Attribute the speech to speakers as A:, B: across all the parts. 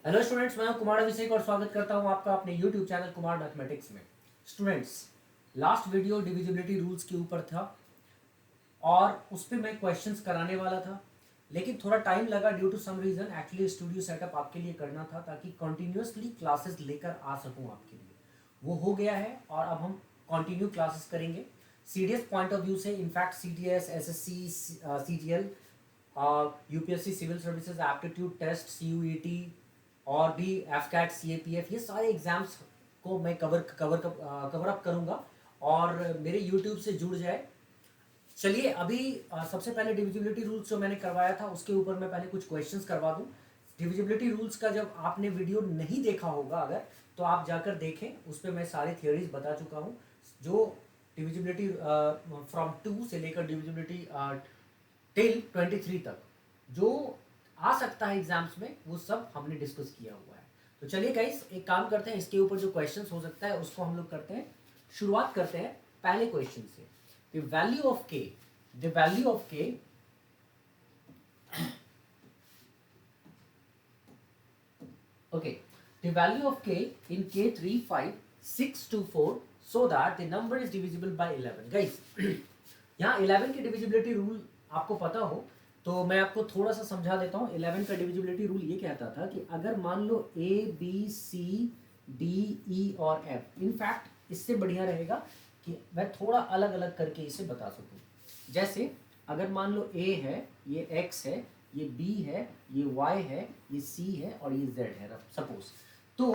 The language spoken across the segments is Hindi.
A: हेलो स्टूडेंट्स, मैं हूं कुमार अभिषेक और स्वागत करता हूं आपका अपने यूट्यूब चैनल कुमार मैथमेटिक्स में। Students, last video divisibility rules के ऊपर था और उस पर मैं क्वेश्चंस कराने वाला था, लेकिन थोड़ा टाइम लगा due to some reason. Actually studio setup आपके लिए करना था ताकि कंटिन्यूसली क्लासेस लेकर आ सकूं आपके लिए। वो हो गया है और अब हम कंटिन्यू क्लासेस करेंगे सीडीएस पॉइंट ऑफ व्यू से। In fact CTS, SSC, CGL, UPSC civil services aptitude test, CUET और भी एफकैट, सीएपीएफ, ये सारे एग्जाम्स को मैं कवर अप करूंगा और मेरे यूट्यूब से जुड़ जाए। चलिए अभी सबसे पहले डिविजिबिलिटी रूल्स जो मैंने करवाया था उसके ऊपर मैं पहले कुछ क्वेश्चंस करवा दूं। डिविजिबिलिटी रूल्स का जब आपने वीडियो नहीं देखा होगा अगर, तो आप जाकर देखें, उस पर मैं सारे थियोरीज बता चुका हूं। जो डिविजिबिलिटी फ्रॉम 2 से लेकर डिविजिबिलिटी टिल 23 तक जो आ सकता है एग्जाम्स में, वो सब हमने डिस्कस किया हुआ है। तो चलिए गाइस, एक काम करते हैं, इसके ऊपर जो क्वेश्चंस हो सकता है उसको हम लोग करते हैं। शुरुआत करते हैं पहले क्वेश्चन से। द वैल्यू ऑफ के, द वैल्यू ऑफ के okay, the value of k in k3 5 6 to 4 so that the number is divisible by 11 guys। यहाँ 11 की डिविजिबिलिटी रूल आपको पता हो तो मैं आपको थोड़ा सा समझा देता हूँ। 11 का डिविजिबिलिटी रूल ये कहता था कि अगर मान लो A B C D E और एफ, इनफैक्ट इससे बढ़िया रहेगा कि मैं थोड़ा अलग अलग करके इसे बता सकूँ। जैसे अगर मान लो ए है, ये एक्स है, ये बी है, ये वाई है, ये सी है और ये जेड है सपोज। तो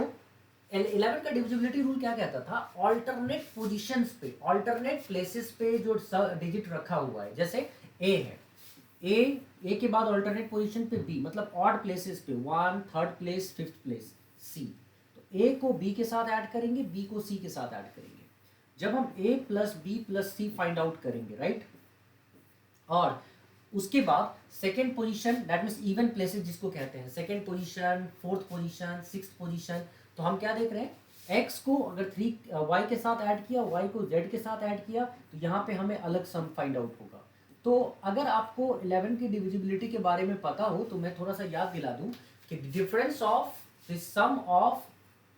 A: 11 का डिविजिबिलिटी रूल क्या कहता था? ऑल्टरनेट पोजीशंस पे, ऑल्टरनेट प्लेसेस पे जो डिजिट रखा हुआ है, जैसे ए है, ए के बाद ऑल्टरनेट पोजीशन पे बी, मतलब ऑड प्लेसेस पे 1, थर्ड प्लेस, फिफ्थ प्लेस सी। तो ए को बी के साथ ऐड करेंगे, बी को सी के साथ ऐड करेंगे। जब हम ए प्लस बी प्लस सी फाइंड आउट करेंगे, राइट, और उसके बाद second position, that means even places जिसको कहते हैं, second position, fourth position, sixth position, तो हम क्या देख रहे हैं? x को अगर 3 y के साथ ऐड किया, y को z के साथ ऐड किया, तो यहाँ पे हमें अलग सम फाइंड आउट होगा। तो अगर आपको 11 की डिविजिबिलिटी के बारे में पता हो तो मैं थोड़ा सा याद दिला दूं कि difference of the sum of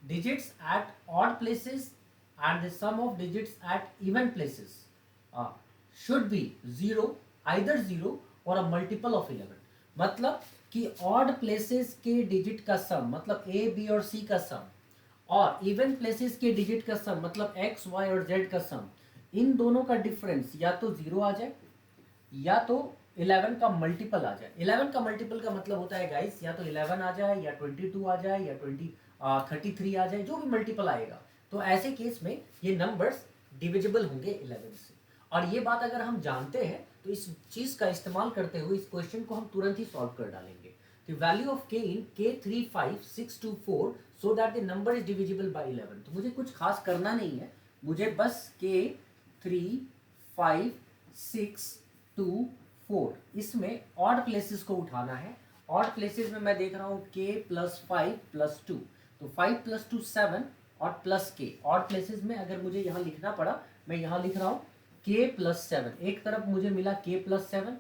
A: digits at odd places and the sum of digits at even places should be zero, either zero और अ मल्टीपल ऑफ 11। मतलब कि ऑड प्लेसेस के डिजिट का सम, मतलब ए बी और सी का सम, और इवन प्लेसेस के डिजिट का सम, मतलब एक्स वाई और जेड का सम, इन दोनों का डिफरेंस या तो जीरो आ जाए या तो 11 का मल्टीपल आ जाए। 11 का मल्टीपल का मतलब होता है गाइस, या तो 11 आ जाए या 22 आ जाए या 33 आ जाए, जो भी मल्टीपल आएगा। तो ऐसे केस में ये नंबर्स डिविजिबल होंगे 11 से। और ये बात अगर हम जानते हैं तो इस चीज का इस्तेमाल करते हुए इस क्वेश्चन को हम तुरंत ही सॉल्व कर डालेंगे। The value of k in k3 5 6 to 4 so that the number is divisible by 11। तो मुझे कुछ खास करना नहीं है, मुझे बस k3 5 6 2 4 इसमें ऑड प्लेसेस को उठाना है। ऑड प्लेसेस में मैं देख रहा हूँ k प्लस 5 प्लस 2, तो 5 प्लस 2 7 और प्लस k। ऑड प्लेसेस में अगर मुझे यहाँ लिखना पड़ा, मैं यहाँ लिख रहा हूँ k प्लस 7। एक तरफ मुझे मिला k प्लस 7,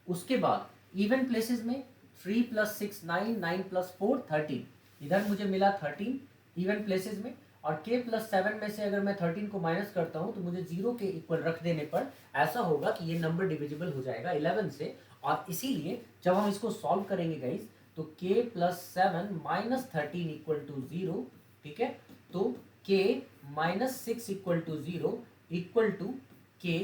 A: उसके बाद इवन प्लेसेस में 3 प्लस 6 9, 9 प्लस 4 13, इधर मुझे मिला 13 इवन प्लेसेस में। और k प्लस 7 में से अगर मैं 13 को माइनस करता हूं तो मुझे 0 के इक्वल रख देने पर ऐसा होगा कि ये नंबर डिविजिबल हो जाएगा 11 से। और इसीलिए जब हम इसको सॉल्व करेंगे गाइस, तो k plus 7 minus 13 equal to 0, ठीक है। तो k minus 6 equal to 0 equal to k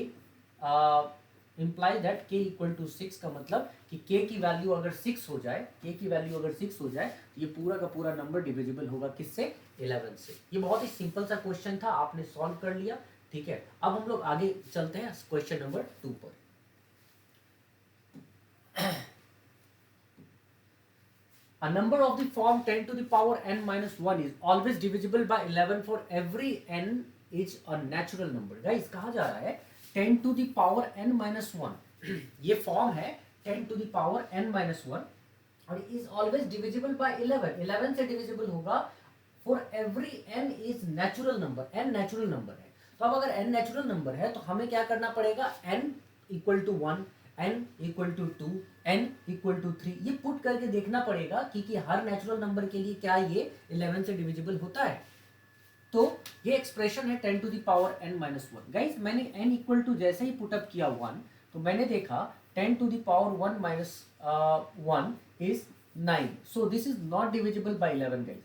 A: imply that k equal to 6 का मतलब कि k की वैल्यू अगर 6 हो जाए, k की वैल्यू अगर 6 हो जाए तो ये पूरा का पूरा नंबर डिविजिबल होगा किससे? 11 से। ये बहुत ही सिंपल सा क्वेश्चन था, आपने सॉल्व कर लिया, ठीक है। अब हम लोग आगे चलते हैं क्वेश्चन नंबर 2 पर। A number of the form 10 to the power n minus 1 is always divisible by 11 for every n is a natural number। Guys कहा जा रहा है 10 to the power n minus 1 ये फॉर्म है 10 to the power n minus 1 और is always divisible by 11। 11 से डिविजिबल होगा for every n is natural number। n natural number है, तो अब अगर n नेचुरल नंबर है तो हमें क्या करना पड़ेगा? n equal to 1, n equal to 2, n equal to 3, ये पुट करके देखना पड़ेगा कि हर नेचुरल नंबर के लिए क्या ये 11 से डिविजिबल होता है। तो ये एक्सप्रेशन है 10 to the power n minus 1। Guys मैंने n इक्वल टू जैसे ही पुटअप किया 1, तो मैंने देखा 10 to the power 1 minus 1 is 9, so this is not divisible by 11 guys.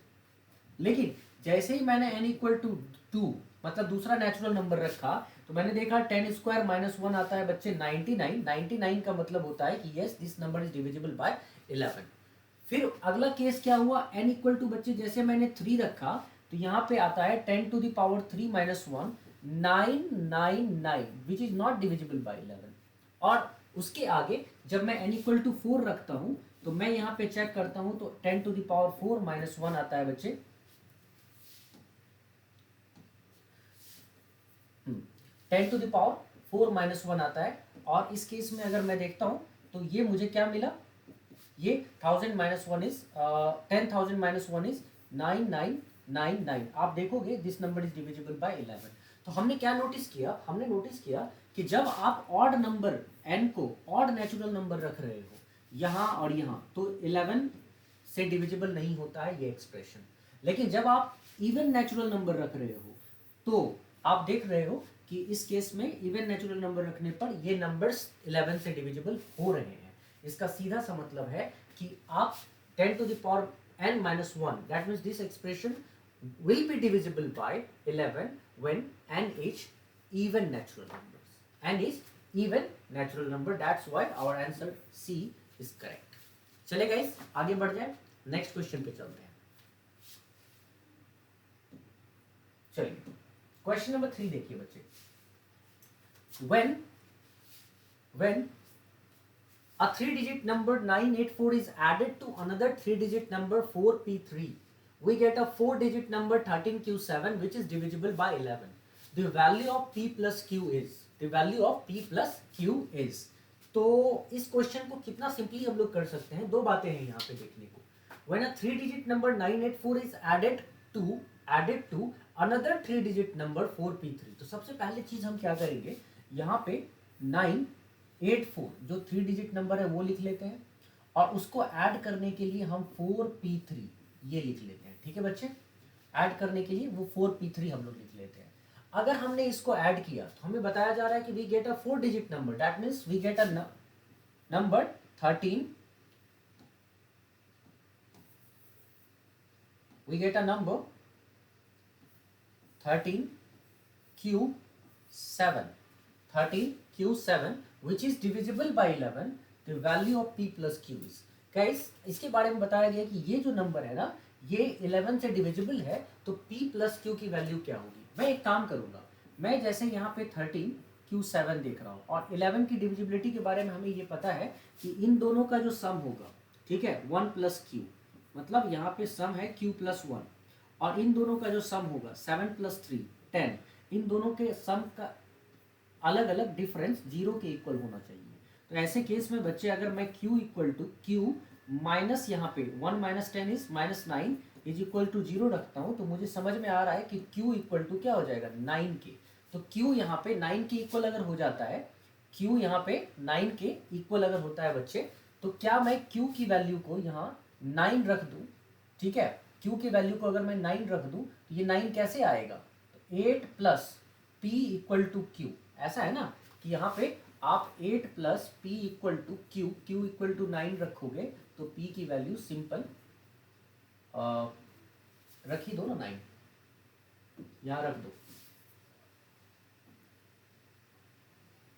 A: लेकिन जैसे ही मैंने n इक्वल टू 2 मतलब दूसरा नेचुरल नंबर रखा, तो मैंने देखा 10 स्क्वायर माइनस 1 आता है बच्चे 99। 99 का मतलब होता है कि yes this number is divisible by 11। फिर अगला केस क्या हुआ, n इक्वल टू बच्चे जैसे मैंने 3 रखा, तो यहाँ पे आता है 10 to the power 3 minus 1 999 which is not divisible by 11। और उसके आगे जब मैं n इक्वल टू 4 रखता हूँ, तो मैं यहाँ पे चेक करता हूँ, तो 10 टू द पावर 4 माइनस 1 आता है बच्चे 10 टू द पावर 4 माइनस 1 आता है। और इस केस में अगर मैं देखता हूँ, तो ये मुझे क्या मिला, ये 1000 माइनस 1 इज 10,000 माइनस 1 इज 9999। आप देखोगे this number is divisible by 11। तो हमने क्या नोटिस किया, हमने नोटिस किया कि जब आप ऑड नंबर n को ऑड नेचुरल नंबर रख रहे हो यहाँ और यहाँ, तो 11 से डिविजिबल नहीं होता है ये एक्सप्रेशन। लेकिन जब आप इवन नेचुरल नंबर रख रहे हो, तो आप देख रहे हो कि इस केस में इवन नेचुरल नंबर रखने पर ये नंबर्स 11 से डिविजिबल हो रहे हैं। इसका सीधा सा मतलब है कि आप 10 to the power n minus 1, that means this expression will be divisible by 11 when n is even natural numbers. n is even natural number, that's why our answer C is correct. चले गाइस आगे बढ़ जाए, नेक्स्ट क्वेश्चन पे चलते हैं। चलिए क्वेश्चन नंबर 3 देखिए बच्चे। when a 3-digit number 984 is added to another 3-digit number 4p3, we get a 4-digit number 13q7 which is divisible by 11. The value of p plus q is, the value of p plus q is। तो इस क्वेश्चन को कितना सिंपली हम लोग कर सकते हैं, दो बातें हैं यहाँ पे देखने को। When a 3-digit number 984 is added to another 3-digit number 4p3, तो सबसे पहले चीज हम क्या करेंगे, यहाँ पे 984 जो 3-डिजिट नंबर है वो लिख लेते हैं, और उसको ऐड करने के लिए हम 4p3 ये लिख लेते हैं। ठीक है बच्चे, ऐड करने के लिए वो 4p3 हम लोग लिख लेते हैं। अगर हमने इसको ऐड किया, तो हमें बताया जा रहा है कि we get a four digit number, that means we get a number 13, we get a number 13q7 which is divisible by 11। the value of p plus q is, guys इसके बारे में बताया गया कि ये जो नंबर है ना, ये 11 से डिविजिबल है, तो p plus q की वैल्यू क्या होगी। मैं एक काम करूंगा, मैं जैसे यहाँ पे 13q7 देख रहा हूँ, और 11 की डिविजिबिलिटी के बारे में हमें ये पता है कि इन दोनों का जो सम होगा, ठीक है, 1 प्लस q, मतलब यहाँ पे सम है q प्लस 1, और इन दोनों का जो सम होगा 7 प्लस 3 10, इन दोनों के सम का अलग अलग डिफरेंस 0 के इक्वल होना चाहिए। तो ऐसे केस में बच्चे अगर मैं q equal to q minus यहाँ पे 1 minus 10 is minus 9 is equal to 0 रखता हूँ, तो मुझे समझ में आ रहा है कि q इक्वल टू क्या हो जाएगा 9 के। तो q यहाँ पे 9 के इक्वल अगर हो जाता है, q यहाँ पे 9 के इक्वल अगर होता है बच्चे, तो क्या मैं q की वैल्यू को यहाँ 9 रख दूँ, ठीक है, q की वैल्यू को अगर मैं 9 रख दूँ, तो ये 9 कैसे आएगा, तो 8 plus p equal to q, ऐसा है ना कि यहाँ पे आप 8 plus p equal to q equal to 9 रखोगे, तो p की वैल्यू सिंपल रख ही दो ना, 9 यहाँ रख दो,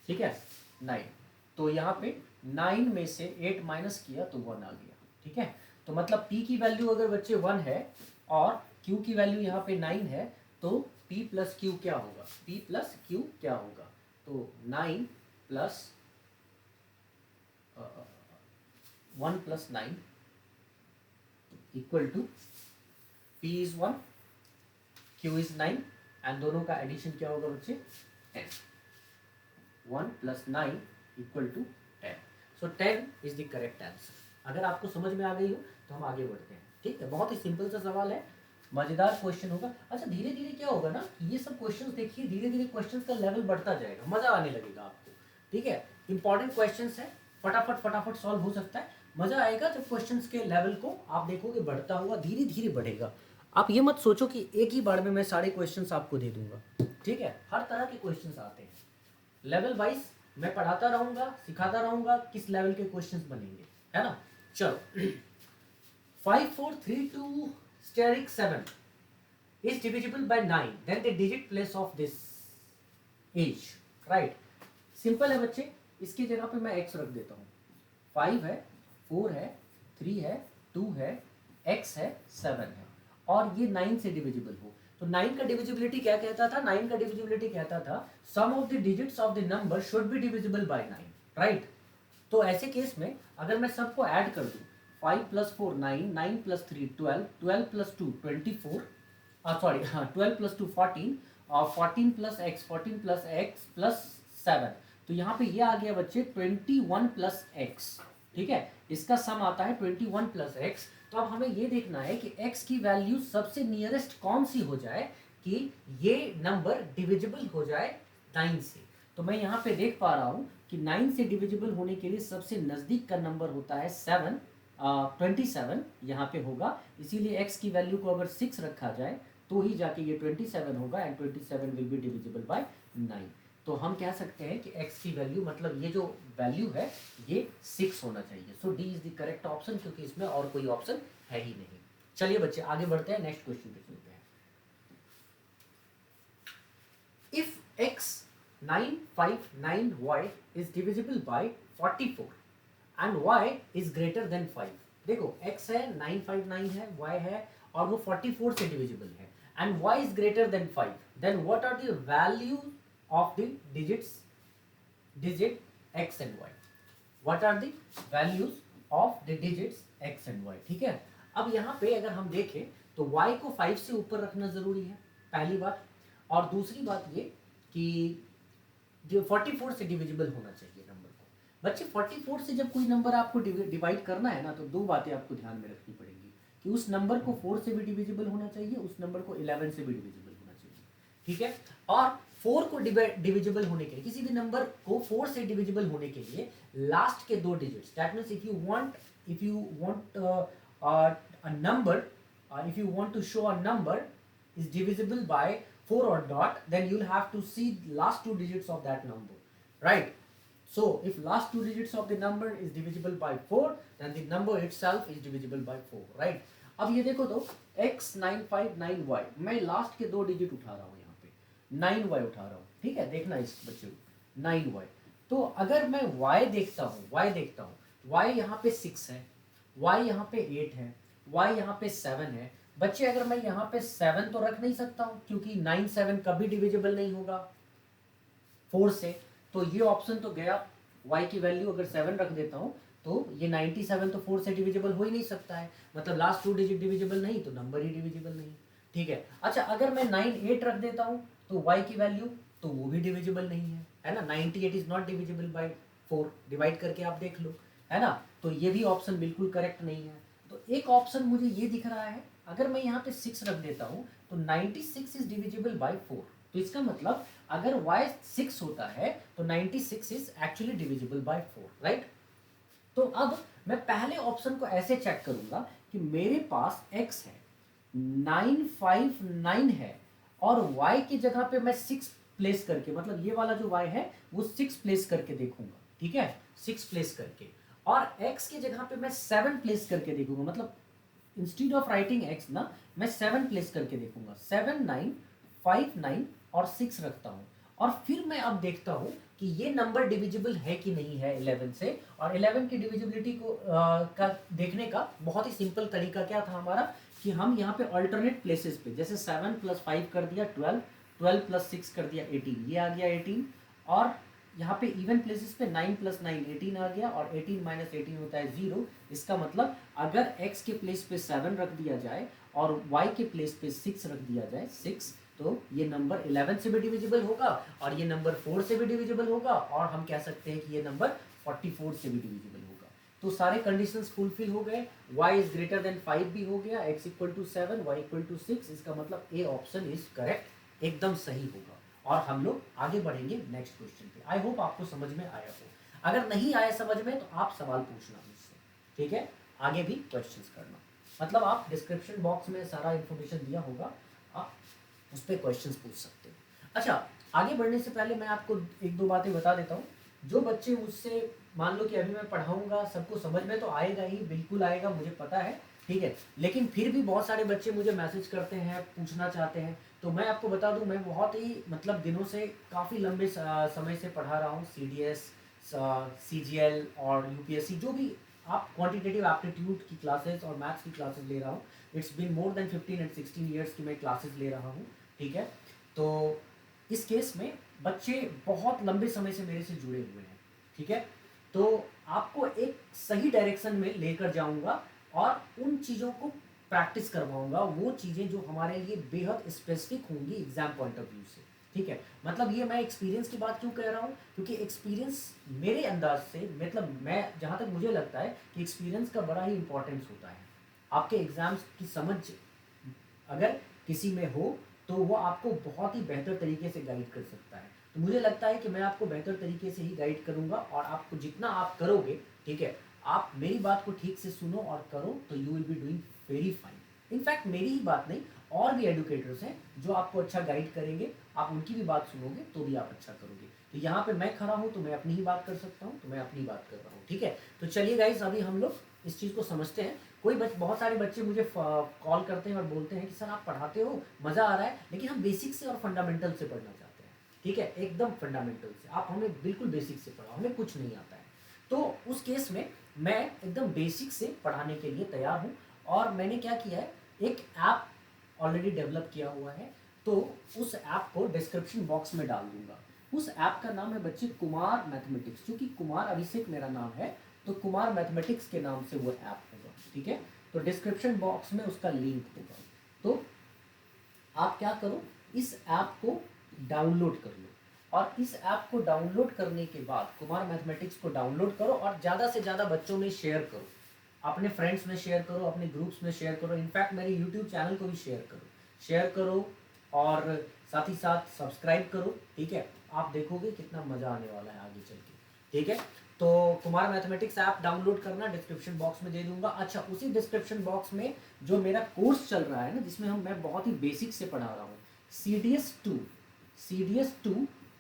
A: ठीक है 9। तो यहाँ पे 9 में से 8 माइनस किया तो 1 आ गया, ठीक है। तो मतलब p की वैल्यू अगर बच्चे 1 है और q की वैल्यू यहाँ पे 9 है, तो p प्लस q क्या होगा, p प्लस q क्या होगा, तो 9 plus 1 plus 9 equal to p is 1 q is 9, and दोनों का एडिशन क्या होगा बच्चे 10। 1 plus 9 equal to 10, so 10 is the correct answer. अगर आपको समझ में आ गई हो तो हम आगे बढ़ते हैं, ठीक है। बहुत ही सिंपल सा सवाल है, मजेदार क्वेश्चन होगा। अच्छा धीरे धीरे क्या होगा ना, ये सब क्वेश्चंस देखिए, धीरे धीरे क्वेश्चंस का लेवल बढ़ता जाएगा, मजा आने लगेगा आपको, ठीक है। इंपॉर्टेंट क्वेश्चंस है, फटाफट फटाफट सॉल्व हो सकता है। मजा आएगा जब क्वेश्चंस के लेवल को आप देखोगे बढ़ता हुआ, धीरे धीरे बढ़ेगा। आप ये मत सोचो कि एक ही बार में मैं सारे क्वेश्चंस आपको दे दूंगा, ठीक है? हर तरह के क्वेश्चंस आते हैं, लेवल वाइज मैं पढ़ाता रहूंगा, सिखाता रहूंगा किस लेवल के क्वेश्चंस बनेंगे, है ना? चलो 5 4 3 2 steric 7 is divisible by 9, then the digit place of this is, right? Simple है बच्चे, इसकी जगह पे मैं x रख देता हूँ। 5 है, 4 है, 3 है, 2 है, x है, 7 है, और ये 9 से डिविजिबल हो। तो 9 का डिविजिबिलिटी क्या कहता था? 9 का डिविजिबिलिटी कहता था sum of the digits of the number should be divisible by 9, right? तो ऐसे केस में अगर मैं सबको ऐड कर दूं, 5 + 4 9, 9 + 3 12, 12 + 2 24, सॉरी हाँ 12 + 2 14, और 14 + x 14 + x + 7, तो यहाँ पे ये आ गया बच्चे 21 + x, ठीक है? इसका सम आता है 21 + x। तो अब हमें ये देखना है कि x की वैल्यू सबसे नियरेस्ट कौन सी हो जाए कि ये नंबर डिविजिबल हो जाए 9 से। तो मैं यहाँ पे देख पा रहा हूँ कि 9 से डिविजिबल होने के लिए सबसे नज़दीक का नंबर होता है 7, 27 यहाँ पे होगा, इसीलिए x की वैल्यू को अगर 6 रखा जाए तो ही जाके ये 27 होगा, and 27 will be divisible by 9। तो हम कह सकते हैं कि x की वैल्यू, मतलब ये जो वैल्यू है ये 6 होना चाहिए। So D is the correct option, क्योंकि इसमें और कोई ऑप्शन है ही नहीं। चलिए बच्चे आगे बढ़ते हैं, नेक्स्ट क्वेश्चन पे चलते हैं। If x 959y is divisible bye 44 and y is greater than 5, देखो x है 959 है, y है, और वो 44 से डिविजिबल है, and y is greater than 5, then what are the value of the digit x and y? What are the values of the digits x and y? ठीक है, अब यहाँ पे अगर हम देखें तो y को 5 से ऊपर रखना जरूरी है, पहली बात। और दूसरी बात ये कि 44 से डिविजिबल होना चाहिए नंबर को। बच्चे 44 से जब कोई नंबर आपको डिवाइड करना है ना, तो दो बातें आपको ध्यान में रखनी पड़ेगी कि उस नंबर को 4 से भी डिविजिबल होना चाहिए, उस नंबर को 11 से भी डिविजिबल होना चाहिए, ठीक है? और 4 को डिविजिबल होने के लिए, किसी भी नंबर को 4 से डिविजिबल होने के लिए लास्ट के दो digits, that means if you want a number, if you want to show a number is divisible by 4 or dot, then you'll have to see last two digits of that number, right? So if last two digits of the number is divisible by 4, then the number itself is divisible by 4, right? अब ये देखो तो x959y, मैं लास्ट के दो डिजिट उठा रहा हूँ, 9y उठा रहा हूँ, ठीक है? देखना इस बच्चे को 9y। तो अगर मैं y देखता हूँ, y यहाँ पे 6 है, y यहाँ पे 8 है, y यहाँ पे 7 है। बच्चे अगर मैं यहाँ पे 7 तो रख नहीं सकता हूँ, क्योंकि 9 7 कभी डिविजिबल नहीं होगा 4 से, तो ये ऑप्शन तो गया। y की वैल्यू अगर 7 रख देता हूँ तो ये 97 तो 4 से डिविजिबल हो ही नहीं सकता है, मतलब लास्ट टू डिजिट डिविजिबल नहीं तो नंबर ही डिविजिबल नहीं, ठीक है? अच्छा, अगर मैं 9 8 रख देता हूँ तो y की वैल्यू तो वो भी डिविजिबल नहीं है ना? 98 is not divisible bye 4, divide करके आप देख लो, है ना? तो ये भी ऑप्शन बिल्कुल करेक्ट नहीं है। तो एक ऑप्शन मुझे ये दिख रहा है, अगर मैं यहाँ पे 6 रख देता हूँ तो 96 इज डिविजिबल बाय 4, तो इसका मतलब अगर y 6 होता है तो 96 is actually divisible by 4, right? तो अब मैं पहले ऑप्शन को ऐसे चेक करूंगा कि मेरे पास x है 959 है, और y की जगह पे मैं 6 प्लेस करके, मतलब ये वाला जो y है वो 6 प्लेस करके देखूंगा, ठीक है? 6 प्लेस करके, और x की जगह पे मैं 7 प्लेस करके देखूंगा, मतलब इंस्टीड ऑफ राइटिंग x ना, मैं 7 प्लेस करके देखूंगा। 7 9 5 9 और 6 रखता हूँ, और फिर मैं अब देखता हूँ कि ये नंबर डिविजिबल है कि नहीं है 11 से। और 11 की डिविजिबिलिटी को का देखने का बहुत ही सिंपल तरीका क्या था हमारा, कि हम यहाँ पे अल्टरनेट प्लेसेस पे, जैसे 7 + 5 कर दिया 12, 12 + 6 कर दिया 18, ये आ गया 18, और यहाँ पे इवन प्लेसेस पे 9 + 9 18 आ गया, और 18 - 18 होता है 0। इसका मतलब अगर x के प्लेस पे 7 रख दिया जाए और y के प्लेस पे 6 रख दिया जाए 6, तो ये नंबर 11 से भी डिविजिबल होगा, और ये नंबर 4 से भी डिविजिबल होगा, और हम कह सकते हैं कि ये नंबर 44 से भी डिविजिबल होगा। तो सारे कंडीशंस फुलफिल हो गए, y इज ग्रेटर देन 5 भी हो गया, x = 7, y = 6, इसका मतलब ए ऑप्शन इज करेक्ट, एकदम सही होगा। और हम लोग आगे बढ़ेंगे नेक्स्ट क्वेश्चन पे। आई होप आपको समझ में आया हो। अगर नहीं आया समझ में तो आप सवाल पूछना मुझसे, ठीक है, आगे भी क्वेश्चंस करना। मतलब आप डिस्क्रिप्शन बॉक्स में सारा इन्फॉर्मेशन दिया होगा, आप उस पर क्वेश्चंस पूछ सकते हो। अच्छा, आगे बढ़ने से पहले मैं आपको एक दो बातें बता देता हूँ। जो बच्चे मुझसे, मान लो कि अभी मैं पढ़ाऊंगा, सबको समझ में तो आएगा ही, बिल्कुल आएगा, मुझे पता है, ठीक है, लेकिन फिर भी बहुत सारे बच्चे मुझे मैसेज करते हैं, पूछना चाहते हैं। तो मैं आपको बता दूं, मैं बहुत ही मतलब दिनों से, काफ़ी लंबे समय से पढ़ा रहा हूँ CDS, CGL और UPSC, जो भी आप क्वांटिटेटिव एप्टीट्यूड की क्लासेस और मैथ्स की क्लासेस ले रहा हूँ। It's been more than 15 and 16 years की मैं क्लासेस ले रहा हूँ, ठीक है। तो इस केस में बच्चे बहुत लंबे समय से मेरे से जुड़े हुए हैं, ठीक है। तो आपको एक सही डायरेक्शन में लेकर जाऊंगा और उन चीज़ों को प्रैक्टिस करवाऊंगा, वो चीज़ें जो हमारे लिए बेहद स्पेसिफिक होंगी एग्जाम पॉइंट ऑफ व्यू से, ठीक है। मतलब ये मैं एक्सपीरियंस की बात क्यों कह रहा हूँ, क्योंकि एक्सपीरियंस मेरे अंदाज से, मतलब मैं जहाँ तक मुझे लगता है कि एक्सपीरियंस का बड़ा ही इंपॉर्टेंस होता है। आपके एग्जाम्स की समझ अगर किसी में हो तो वो आपको बहुत ही बेहतर तरीके से गाइड कर सकता है। तो मुझे लगता है कि मैं आपको बेहतर तरीके से ही गाइड करूंगा, और आपको जितना आप करोगे, ठीक है, आप मेरी बात को ठीक से सुनो और करो, तो you will be doing very fine. In fact मेरी ही बात नहीं, और भी एडुकेटर्स हैं जो आपको अच्छा गाइड करेंगे, आप उनकी भी बात सुनोगे तो भी आप अच्छा करोगे। तो यहाँ पे मैं खड़ा हूँ तो मैं अपनी ही बात कर सकता हूँ, तो मैं अपनी बात कर रहा हूँ, ठीक है। तो चलिए गाइस, अभी हम लोग इस चीज़ को समझते हैं। बहुत सारे बच्चे मुझे कॉल करते हैं और बोलते हैं कि सर आप पढ़ाते हो, मज़ा आ रहा है, लेकिन हम बेसिक से और फंडामेंटल से पढ़ना चाहते हैं, ठीक है, एकदम फंडामेंटल से। आप हमें बिल्कुल बेसिक से पढ़ाओ, हमें कुछ नहीं आता है। तो उस केस में मैं एकदम बेसिक से पढ़ाने के लिए तैयार हूँ। और मैंने क्या किया है, एक ऐप ऑलरेडी डेवलप किया हुआ है, तो उस ऐप को डिस्क्रिप्शन बॉक्स में डाल दूंगा। उस ऐप का नाम है बच्चे कुमार मैथमेटिक्स, क्योंकि कुमार अभिषेक मेरा नाम है, तो कुमार मैथमेटिक्स के नाम से वो ऐप होगा, ठीक है। तो डिस्क्रिप्शन बॉक्स में उसका लिंक होगा। तो आप क्या करो, इस ऐप को डाउनलोड कर लो, और इस ऐप को डाउनलोड करने के बाद कुमार मैथमेटिक्स को डाउनलोड करो और ज़्यादा से ज़्यादा बच्चों में शेयर करो, अपने फ्रेंड्स में शेयर करो, अपने ग्रुप्स में शेयर करो, इनफैक्ट मेरे यूट्यूब चैनल को भी शेयर करो, और साथ ही साथ सब्सक्राइब करो, ठीक है। आप देखोगे कितना मज़ा आने वाला है आगे चल के, ठीक है। तो कुमार मैथमेटिक्स ऐप डाउनलोड करना, डिस्क्रिप्शन बॉक्स में दे दूंगा। अच्छा, उसी डिस्क्रिप्शन बॉक्स में जो मेरा कोर्स चल रहा है ना, जिसमें मैं बहुत ही बेसिक से पढ़ा रहा हूँ, CDS2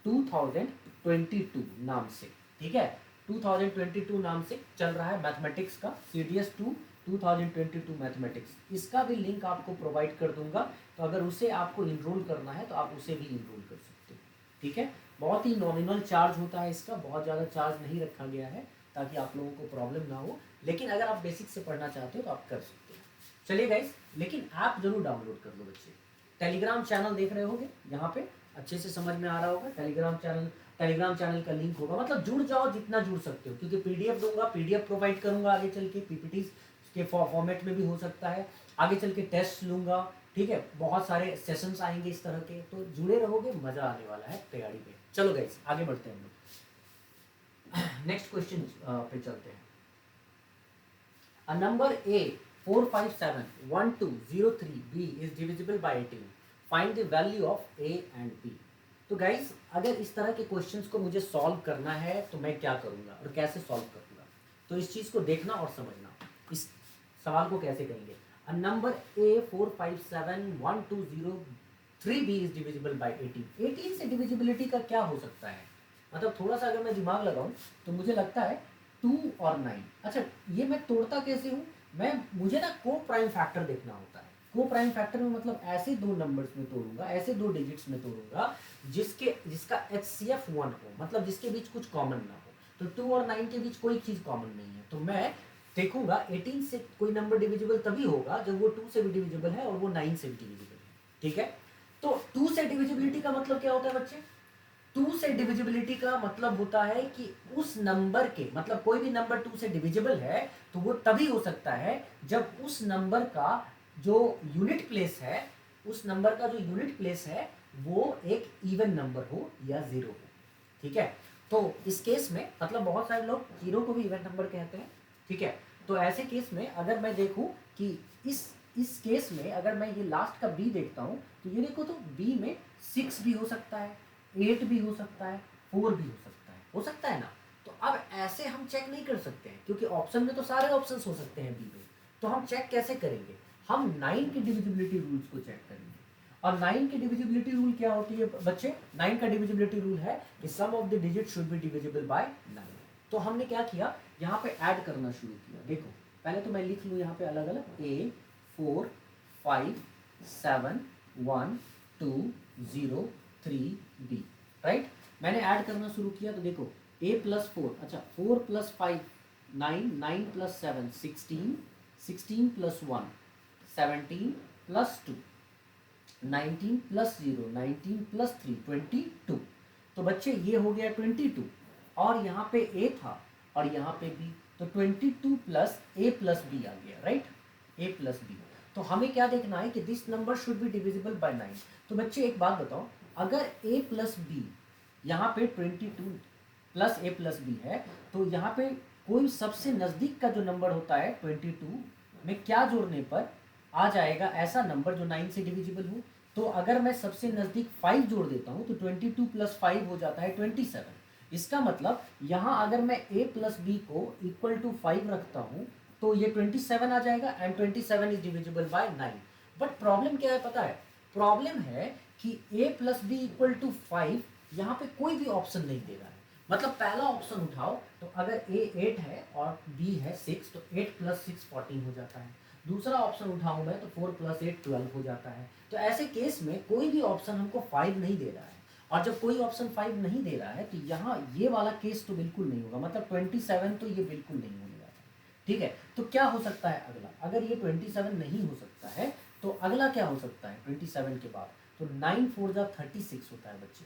A: 2022 नाम से, ठीक है, 2022 नाम से चल रहा है मैथमेटिक्स का, CDS2 2022 मैथमेटिक्स। इसका भी लिंक आपको प्रोवाइड कर दूंगा, तो अगर उसे आपको इनरोल करना है तो आप उसे भी इनरोल कर सकते हो, ठीक है। बहुत ही नॉमिनल चार्ज होता है इसका, बहुत ज़्यादा चार्ज नहीं रखा गया है ताकि आप लोगों को प्रॉब्लम ना हो, लेकिन अगर आप बेसिक से पढ़ना चाहते हो तो आप कर सकते हो। चलिए गाइस, लेकिन ऐप जरूर डाउनलोड कर लो बच्चे। टेलीग्राम चैनल देख रहे होगे, यहाँ पे अच्छे से समझ में आ रहा होगा, टेलीग्राम चैनल का लिंक होगा। मतलब जुड़ जाओ जितना जुड़ सकते हो, क्योंकि PDF दूंगा, PDF प्रोवाइड करूंगा आगे चल के, PPT के फॉर्मेट में भी हो सकता है, आगे चल के टेस्ट लूंगा, ठीक है, बहुत सारे सेशंस आएंगे इस तरह के, तो जुड़े रहोगे, मजा आने वाला है तैयारी में। चलो गाइस, आगे बढ़ते हैं हम लोग, नेक्स्ट क्वेश्चन पे चलते हैं। A number A 4571203B is divisible by 18. Find the value of A and B. तो गाइस, अगर इस तरह के क्वेश्चंस को मुझे सॉल्व करना है तो मैं क्या करूंगा और कैसे सॉल्व करूंगा, तो इस चीज को देखना और समझना। इस सवाल को कैसे करेंगे। A number A 4571203B is divisible by 18. 18 से डिविजिबिलिटी का क्या हो सकता है, मतलब थोड़ा सा अगर मैं दिमाग लगाऊं तो मुझे लगता है 2 और 9। अच्छा, ये मैं तोड़ता कैसे हूँ, मुझे ना को प्राइम फैक्टर देखना होता है। को प्राइम फैक्टर में मतलब ऐसे दो नंबर्स में तोड़ूंगा, ऐसे दो डिजिट्स में तोड़ूंगा जिसका HCF 1 हो, मतलब जिसके बीच कुछ कॉमन ना हो। तो 2 और 9 के बीच कोई चीज कॉमन नहीं है, तो मैं देखूंगा 18 से कोई नंबर डिविजिबल तभी होगा जब वो 2 से भी डिविजिबल है और वो 9 से भी डिविजिबल है, ठीक है। तो 2 से डिविजिबिलिटी का मतलब क्या होता है बच्चे, 2 से डिविजिबिलिटी का मतलब होता है कि उस नंबर के, मतलब कोई भी नंबर 2 से डिविजिबल है तो वो तभी हो सकता है जब उस नंबर का जो यूनिट प्लेस है, वो एक इवन नंबर हो या जीरो हो, ठीक है। तो इस केस में मतलब बहुत सारे लोग जीरो को भी इवन नंबर कहते हैं, ठीक है। तो ऐसे केस में अगर मैं देखूं कि इस केस में अगर मैं ये लास्ट का बी देखता हूं, तो ये देखो, तो बी में 6 भी हो सकता है, 8 भी हो सकता है, 4 भी हो सकता है ना। तो अब ऐसे हम चेक नहीं कर सकते हैं क्योंकि ऑप्शन में तो सारे ऑप्शंस हो सकते हैं बी में, तो हम चेक कैसे करेंगे, हम 9 की डिविजिबिलिटी रूल्स को चेक करेंगे। और 9 की डिविजिबिलिटी रूल क्या होती है बच्चे, 9 का डिविजिबिलिटी रूल है कि sum of the digit should be divisible by 9। तो हमने क्या किया, यहाँ पे ऐड करना शुरू किया। देखो पहले तो मैं लिख लूँ यहाँ पे अलग अलग, a 4 5 7 1 2 0 3 b, राइट। मैंने ऐड करना शुरू किया तो देखो a प्लस 4, अच्छा 4 plus 5 9, 9 plus 7 16, 16 plus 1 17 plus 2 19 plus 0 19 plus 3 22। तो बच्चे ये हो गया 22 और यहाँ पे a था और यहाँ पे b, तो 22 प्लस a प्लस b आ गया, राइट, a प्लस b। तो हमें क्या देखना है कि this number should be divisible by 9। तो बच्चे एक बात बताओ, अगर a प्लस b यहाँ पे 22 प्लस a प्लस b है, तो यहाँ पे कोई सबसे नजदीक का जो नंबर होता है 22 में क्या जोड़ने पर आ जाएगा ऐसा नंबर जो 9 से डिविजिबल हो। तो अगर मैं सबसे नजदीक 5 जोड़ देता हूं तो 22 प्लस 5 हो जाता है 27। इसका मतलब यहां अगर मैं a प्लस बी को इक्वल टू 5 रखता हूं तो ये 27 आ जाएगा and 27 is divisible by 9। But problem क्या है पता है, प्रॉब्लम है कि a plus B equal to 5 यहाँ पे कोई भी ऑप्शन नहीं दे रहा है। मतलब पहला ऑप्शन उठाओ तो अगर a 8 है और b है 6 तो 8 प्लस 6 14 हो जाता है। दूसरा ऑप्शन उठाऊं मैं तो 4 प्लस 8 12 हो जाता है। तो ऐसे केस में कोई भी ऑप्शन हमको 5 नहीं दे रहा है, और जब कोई ऑप्शन 5 नहीं दे रहा है तो यहाँ ये वाला केस तो बिल्कुल नहीं होगा, मतलब 27 तो ये बिल्कुल नहीं होने वाला है। ठीक है, तो क्या हो सकता है अगला, अगर ये 27 नहीं हो सकता है तो अगला क्या हो सकता है 27 के बाद, तो 9 4 जा 36 होता है बच्चे,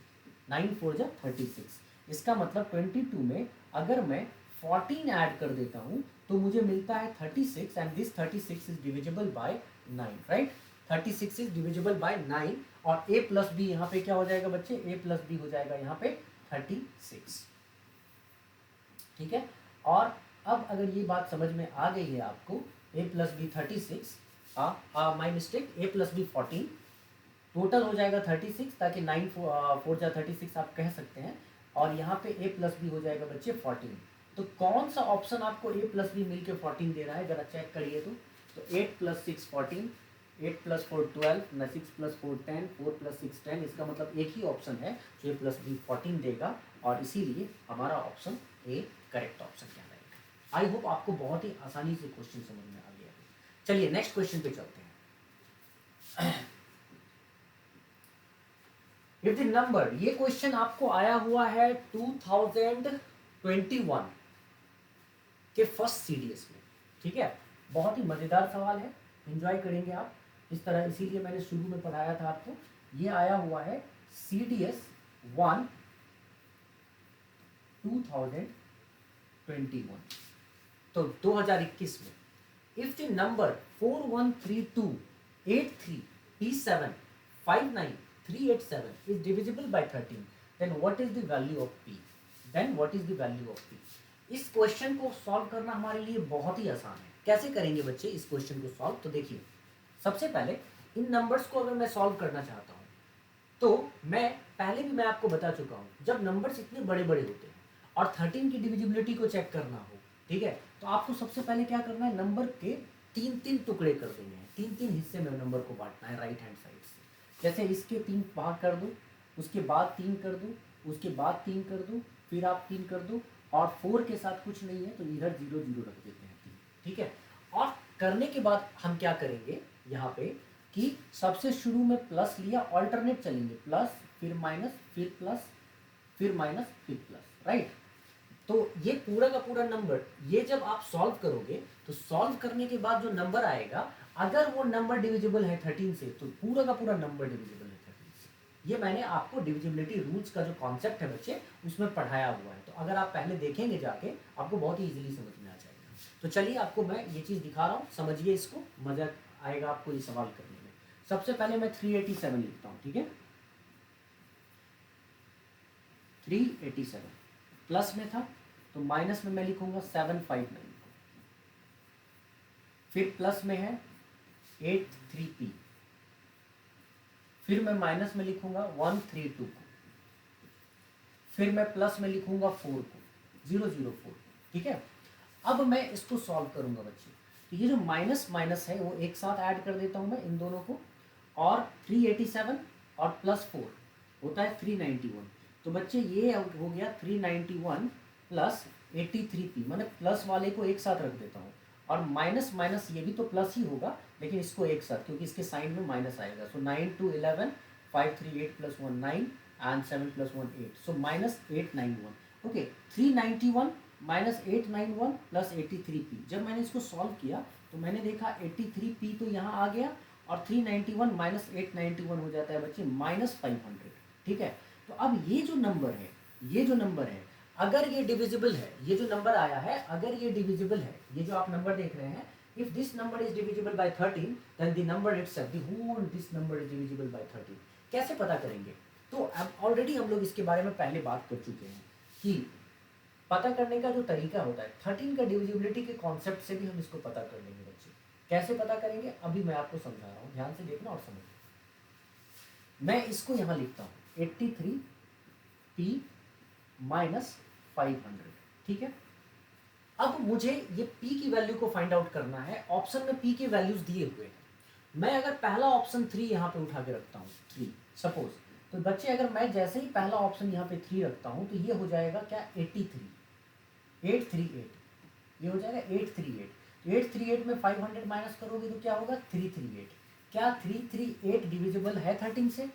A: 9 4 जा 36। इसका मतलब 22 में अगर मैं 14 ऐड कर देता हूं तो मुझे मिलता है 36 and this 36 is divisible by 9, right. 36 is divisible by 9 और a प्लस बी यहाँ पे क्या हो जाएगा बच्चे, a प्लस बी हो जाएगा यहाँ पे 36। ठीक है, और अब अगर ये बात समझ में आ गई है आपको, a plus B 36, my mistake, a plus B 14, total हो जाएगा 36, ताकि 9 4 जा 36 आप कह सकते हैं, और यहाँ पे a प्लस बी हो जाएगा बच्चे 14। तो कौन सा ऑप्शन आपको a प्लस बी मिलकर 14 दे रहा है, जरा चेक करिए। तो 8 प्लस 6 14, 8 प्लस 4 12, 6 प्लस 4 10, 4 प्लस 6 10। इसका मतलब एक ही ऑप्शन है जो a प्लस बी 14 देगा, और इसीलिए हमारा ऑप्शन ए करेक्ट ऑप्शन कहलाएगा। आई होप आपको बहुत ही आसानी से क्वेश्चन समझ में आ गया। चलिए नेक्स्ट क्वेश्चन पे चलते हैं। इफ द नंबर, ये क्वेश्चन आपको आया हुआ है 2021 के फर्स्ट सीडीएस में। ठीक है, बहुत ही मजेदार सवाल है, एंजॉय करेंगे आप इस तरह, इसीलिए मैंने शुरू में पढ़ाया था आपको। ये आया हुआ है CDS 1 2021, तो 2021 में। If the number 413283P759387 is divisible by 13, then what is the value of P? Then what is the value of P? इस क्वेश्चन को सॉल्व करना हमारे लिए बहुत ही आसान है। कैसे करेंगे बच्चे इस क्वेश्चन को सॉल्व, तो देखिए सबसे पहले इन नंबर्स को अगर मैं सॉल्व करना चाहता हूँ तो मैं पहले भी मैं आपको बता चुका हूँ, जब नंबर्स इतने बड़े बड़े होते हैं और 13 की डिविजिबिलिटी को चेक करना हो, ठीक है, तो आपको सबसे पहले क्या करना है, नंबर के 3-3 टुकड़े कर देने हैं, 3-3 हिस्से में नंबर को बांटना है राइट हैंड साइड से। जैसे इसके 3 भाग कर दो, उसके बाद 3 कर दो, उसके बाद 3 कर दो, फिर आप 3 कर दो, और 4 के साथ कुछ नहीं है तो इधर 0 0 रख देते हैं 3। ठीक है, और करने के बाद हम क्या करेंगे यहाँ पे कि सबसे शुरू में प्लस लिया, ऑल्टरनेट चलेंगे, प्लस फिर माइनस फिर प्लस फिर माइनस फिर प्लस, राइट। तो ये पूरा का पूरा नंबर, ये जब आप सॉल्व करोगे तो सॉल्व करने के बाद जो नंबर आएगा, अगर वो नंबर डिविजिबल है 13 से तो पूरा का पूरा नंबर डिविजिबल है 13 से। ये मैंने आपको डिविजिबिलिटी रूल्स का जो कॉन्सेप्ट है बच्चे उसमें पढ़ाया हुआ है, तो अगर आप पहले देखेंगे जाके आपको बहुत ही इजीली समझ में आ जाएगा। तो चलिए आपको मैं ये चीज़ दिखा रहा हूँ, समझिए इसको, मजा आएगा आपको ये सवाल करने में। सबसे पहले मैं 387 लिखता हूँ, ठीक है, 387 प्लस में था तो माइनस में मैं लिखूंगा 759 को, फिर प्लस में है 83P, फिर मैं माइनस में लिखूंगा 132 को, फिर मैं प्लस में लिखूंगा 4 को, 004। ठीक है, अब मैं इसको सॉल्व करूंगा बच्चे। तो ये जो माइनस माइनस है वो एक साथ ऐड कर देता हूं मैं इन दोनों को, और 387 और +4 होता है 391। तो बच्चे ये हो गया 391 प्लस 83p, मैंने प्लस वाले को एक साथ रख देता हूँ, और माइनस माइनस ये भी तो प्लस ही होगा, लेकिन इसको एक साथ क्योंकि इसके साइन में माइनस आएगा। सो 9 2 11 5 3 8 + 1 9 and 7 + 1 8, so -891। Okay, 391 -891 plus 83p। जब मैंने इसको सॉल्व किया तो मैंने देखा 83p तो यहाँ आ गया, और 391 माइनस 891 हो जाता है बच्चे -500। ठीक है, तो अब ये जो नंबर है, ये जो नंबर है, अगर ये डिविजिबल है, ये जो नंबर आया है अगर ये डिविजिबल है, ये जो आप नंबर देख रहे हैं, if this number is divisible by 13 then the number itself, the whole this number is divisible by 13। कैसे पता करेंगे? तो अब ऑलरेडी हम लोग इसके बारे में पहले बात कर चुके हैं कि पता करने का जो तरीका होता है 13 का डिविजिबिलिटी के कॉन्सेप्ट से भी हम इसको पता कर लेंगे बच्चे। कैसे पता करेंगे अभी मैं आपको समझा रहा हूँ, ध्यान से देखना और समझना। मैं इसको यहाँ लिखता हूँ 83p माइनस 500। ठीक है, अब मुझे ये p की वैल्यू को फाइंड आउट करना है। ऑप्शन में p के वैल्यूज दिए हुए हैं। मैं अगर पहला ऑप्शन 3 यहाँ पे उठा के रखता हूँ 3 सपोज, तो बच्चे अगर मैं जैसे ही पहला ऑप्शन यहाँ पे 3 रखता हूँ तो ये हो जाएगा क्या 83 838, ये हो जाएगा 838। 838 में 500 माइनस करोगे तो क्या होगा 338। क्या 338 डिविजिबल है 13 से?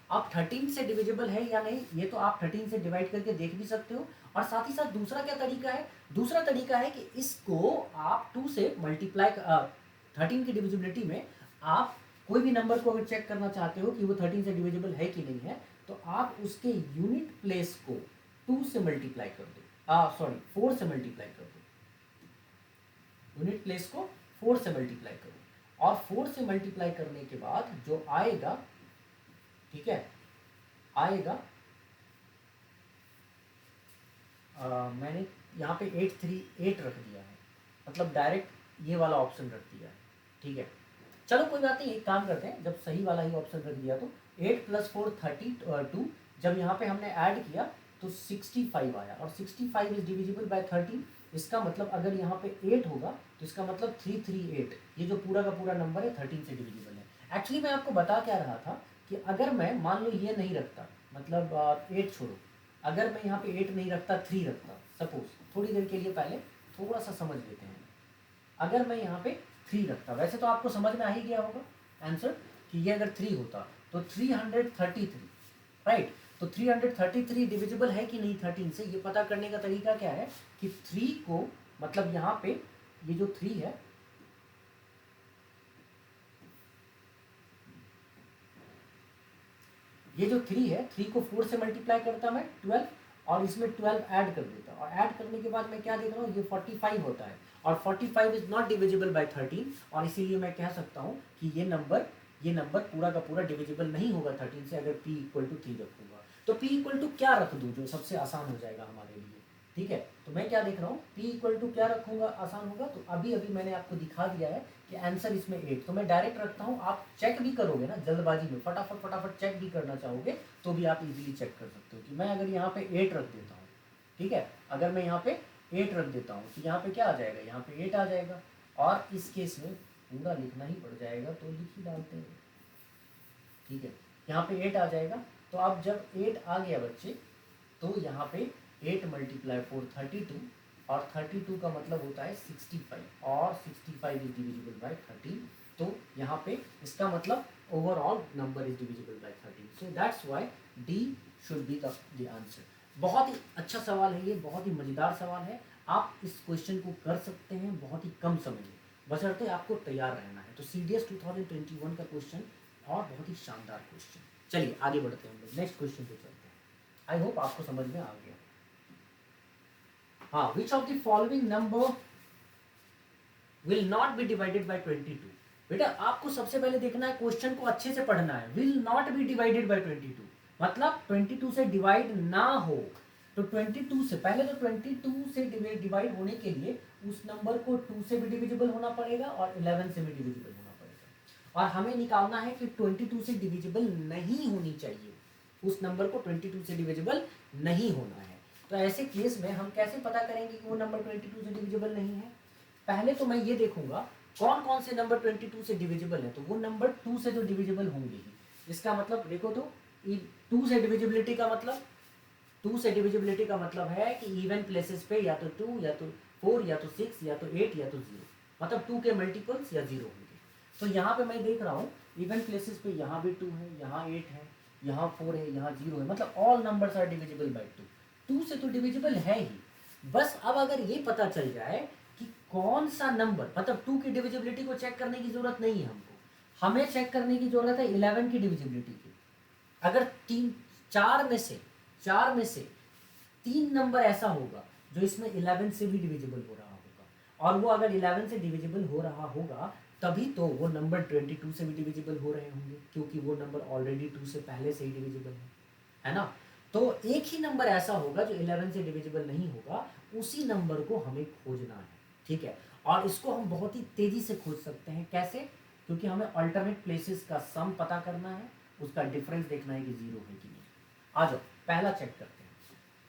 A: अब 13 से डिविजिबल है या नहीं ये तो आप 13 से डिवाइड करके देख भी सकते हो। और साथ ही साथ दूसरा क्या तरीका है, दूसरा तरीका है कि इसको आप 2 से मल्टीप्लाई 13 की डिविजिबिलिटी में आप कोई भी नंबर को अगर चेक करना चाहते हो कि वो 13 से डिविजिबल है कि नहीं है, तो आप उसके यूनिट प्लेस को 2 से मल्टीप्लाई कर दो, सॉरी 4 से मल्टीप्लाई कर दो, यूनिट प्लेस को 4 से मल्टीप्लाई करो, और 4 से मल्टीप्लाई करने के बाद जो आएगा, ठीक है, आएगा मैंने यहाँ पे 838 रख दिया है, मतलब डायरेक्ट ये वाला ऑप्शन रख दिया है। ठीक है, चलो कोई बात नहीं, एक काम करते हैं, जब सही वाला ही ऑप्शन रख दिया तो 8 + 4 32, जब यहाँ पे हमने ऐड किया तो 65 आया, और 65 इज डिविजिबल बाय 13। इसका मतलब अगर यहाँ पे 8 होगा तो इसका मतलब 338, ये जो पूरा का पूरा नंबर है 13 से डिविजिबल है। एक्चुअली मैं आपको बता क्या रहा था कि अगर मैं मान लो ये नहीं रखता, मतलब 8 छोड़ो, अगर मैं यहाँ पे 8 नहीं रखता 3 रखता सपोज, थोड़ी देर के लिए पहले थोड़ा सा समझ लेते हैं। अगर मैं यहाँ पे 3 रखता, वैसे तो आपको समझ में आ ही गया होगा आंसर कि ये अगर 3 होता तो 333, राइट। तो 333 डिविजिबल है कि नहीं 13 से, ये पता करने का तरीका क्या है कि 3 को, मतलब यहाँ पे ये जो 3 है, ये जो 3 है 3 को 4 से मल्टीप्लाई करता मैं 12, और इसमें 12 ऐड कर देता, और ऐड करने के बाद मैं क्या देख रहा हूँ ये 45 होता है, और 45 इज नॉट डिविजिबल बाय 13, और इसीलिए मैं कह सकता हूँ कि ये नंबर पूरा का पूरा डिविजिबल नहीं होगा 13 से, अगर p = 3 रखूंगा। तो p = क्या रख दूँ जो सबसे आसान हो जाएगा हमारे लिए। ठीक है, तो मैं क्या देख रहा हूँ p = क्या रखूंगा आसान होगा, तो अभी मैंने आपको दिखा दिया है कि आंसर इसमें 8, तो मैं डायरेक्ट रखता हूँ। आप चेक भी करोगे ना जल्दबाजी में, फटाफट चेक भी करना चाहोगे तो भी आप इजीली चेक कर सकते हो कि मैं अगर यहाँ पे 8 रख देता हूँ, ठीक है, अगर मैं यहाँ पे 8 रख देता हूँ तो यहाँ पे क्या आ जाएगा, यहाँ पे 8 आ जाएगा, और इस केस में पूरा लिखना ही पड़ जाएगा तो लिख ही डालते हैं। ठीक है, यहाँ पे 8 आ जाएगा, तो अब जब 8 आ गया बच्चे तो यहाँ पे 8 × 4 32, और 32 का मतलब होता है 65, और 65 इज डिविजिबल बाय 13, तो यहाँ पे इसका मतलब overall number is divisible bye 13, so that's why D should be the answer. बहुत ही अच्छा सवाल है ये, बहुत ही मज़ेदार सवाल है, आप इस क्वेश्चन को कर सकते हैं बहुत ही कम समय में, बशर्ते आपको तैयार रहना है। तो CDS 2021 का क्वेश्चन और बहुत ही शानदार क्वेश्चन। चलिए आगे बढ़ते हैं, हम लोग नेक्स्ट क्वेश्चन पे चलते हैं। आई होप आपको समझ में आ गया। हाँ, which of the following number will not be divided by 22। बेटा आपको सबसे पहले देखना है, क्वेश्चन को अच्छे से पढ़ना है। Will not be divided by 22 मतलब 22 से डिवाइड ना हो। तो 22 से पहले, तो 22 से डिवाइड होने के लिए उस नंबर को 2 से भी डिविजिबल होना पड़ेगा और 11 से भी डिविजिबल होना पड़ेगा, और हमें निकालना है कि 22 से डिविजिबल नहीं होनी चाहिए, उस नंबर को 22 से डिविजिबल नहीं होना है। तो ऐसे केस में हम कैसे पता करेंगे कि वो नंबर 22 से डिविजिबल नहीं है? पहले तो मैं ये देखूंगा कौन कौन से नंबर 22 से डिविजिबल है, तो वो नंबर 2 से तो डिविजिबल होंगे ही। इसका मतलब देखो तो 2 से डिविजिबिलिटी का मतलब 2 से डिविजिबिलिटी का मतलब है कि इवन प्लेसेस पे या तो 2 या तो 4 या तो 6 या तो 8 या तो 0, मतलब 2 के मल्टीपल्स या 0 होंगे। तो यहाँ पे मैं देख रहा हूँ इवन प्लेसेस पे यहाँ भी 2 है, यहाँ 8 है, यहाँ 4 है, यहाँ 0 है, मतलब all numbers are divisible by 2 से तो डिविजिबल है ही। बस अब अगर ये पता चल जाए कि कौन सा नंबर, मतलब 2 की डिविजिबिलिटी को चेक करने की जरूरत नहीं है हमको, हमें चेक करने की जरूरत है 11 की डिविजिबिलिटी की। अगर चार में से 3 नंबर ऐसा होगा जो इसमें 11 से भी डिविजिबल हो रहा होगा, और वो अगर 11 से डिविजिबल हो रहा होगा तभी तो वो नंबर 22 से भी डिविजिबल हो रहे होंगे, क्योंकि वो नंबर ऑलरेडी 2 से पहले से ही डिविजिबल है ना। तो एक ही नंबर ऐसा होगा जो 11 से डिविजिबल नहीं होगा, उसी नंबर को हमें खोजना है, ठीक है। और इसको हम बहुत ही तेजी से खोज सकते हैं। कैसे? क्योंकि हमें अल्टरनेट प्लेसेस का सम पता करना है, उसका डिफरेंस देखना है कि 0 है कि नहीं। आ जाओ पहला चेक करते हैं।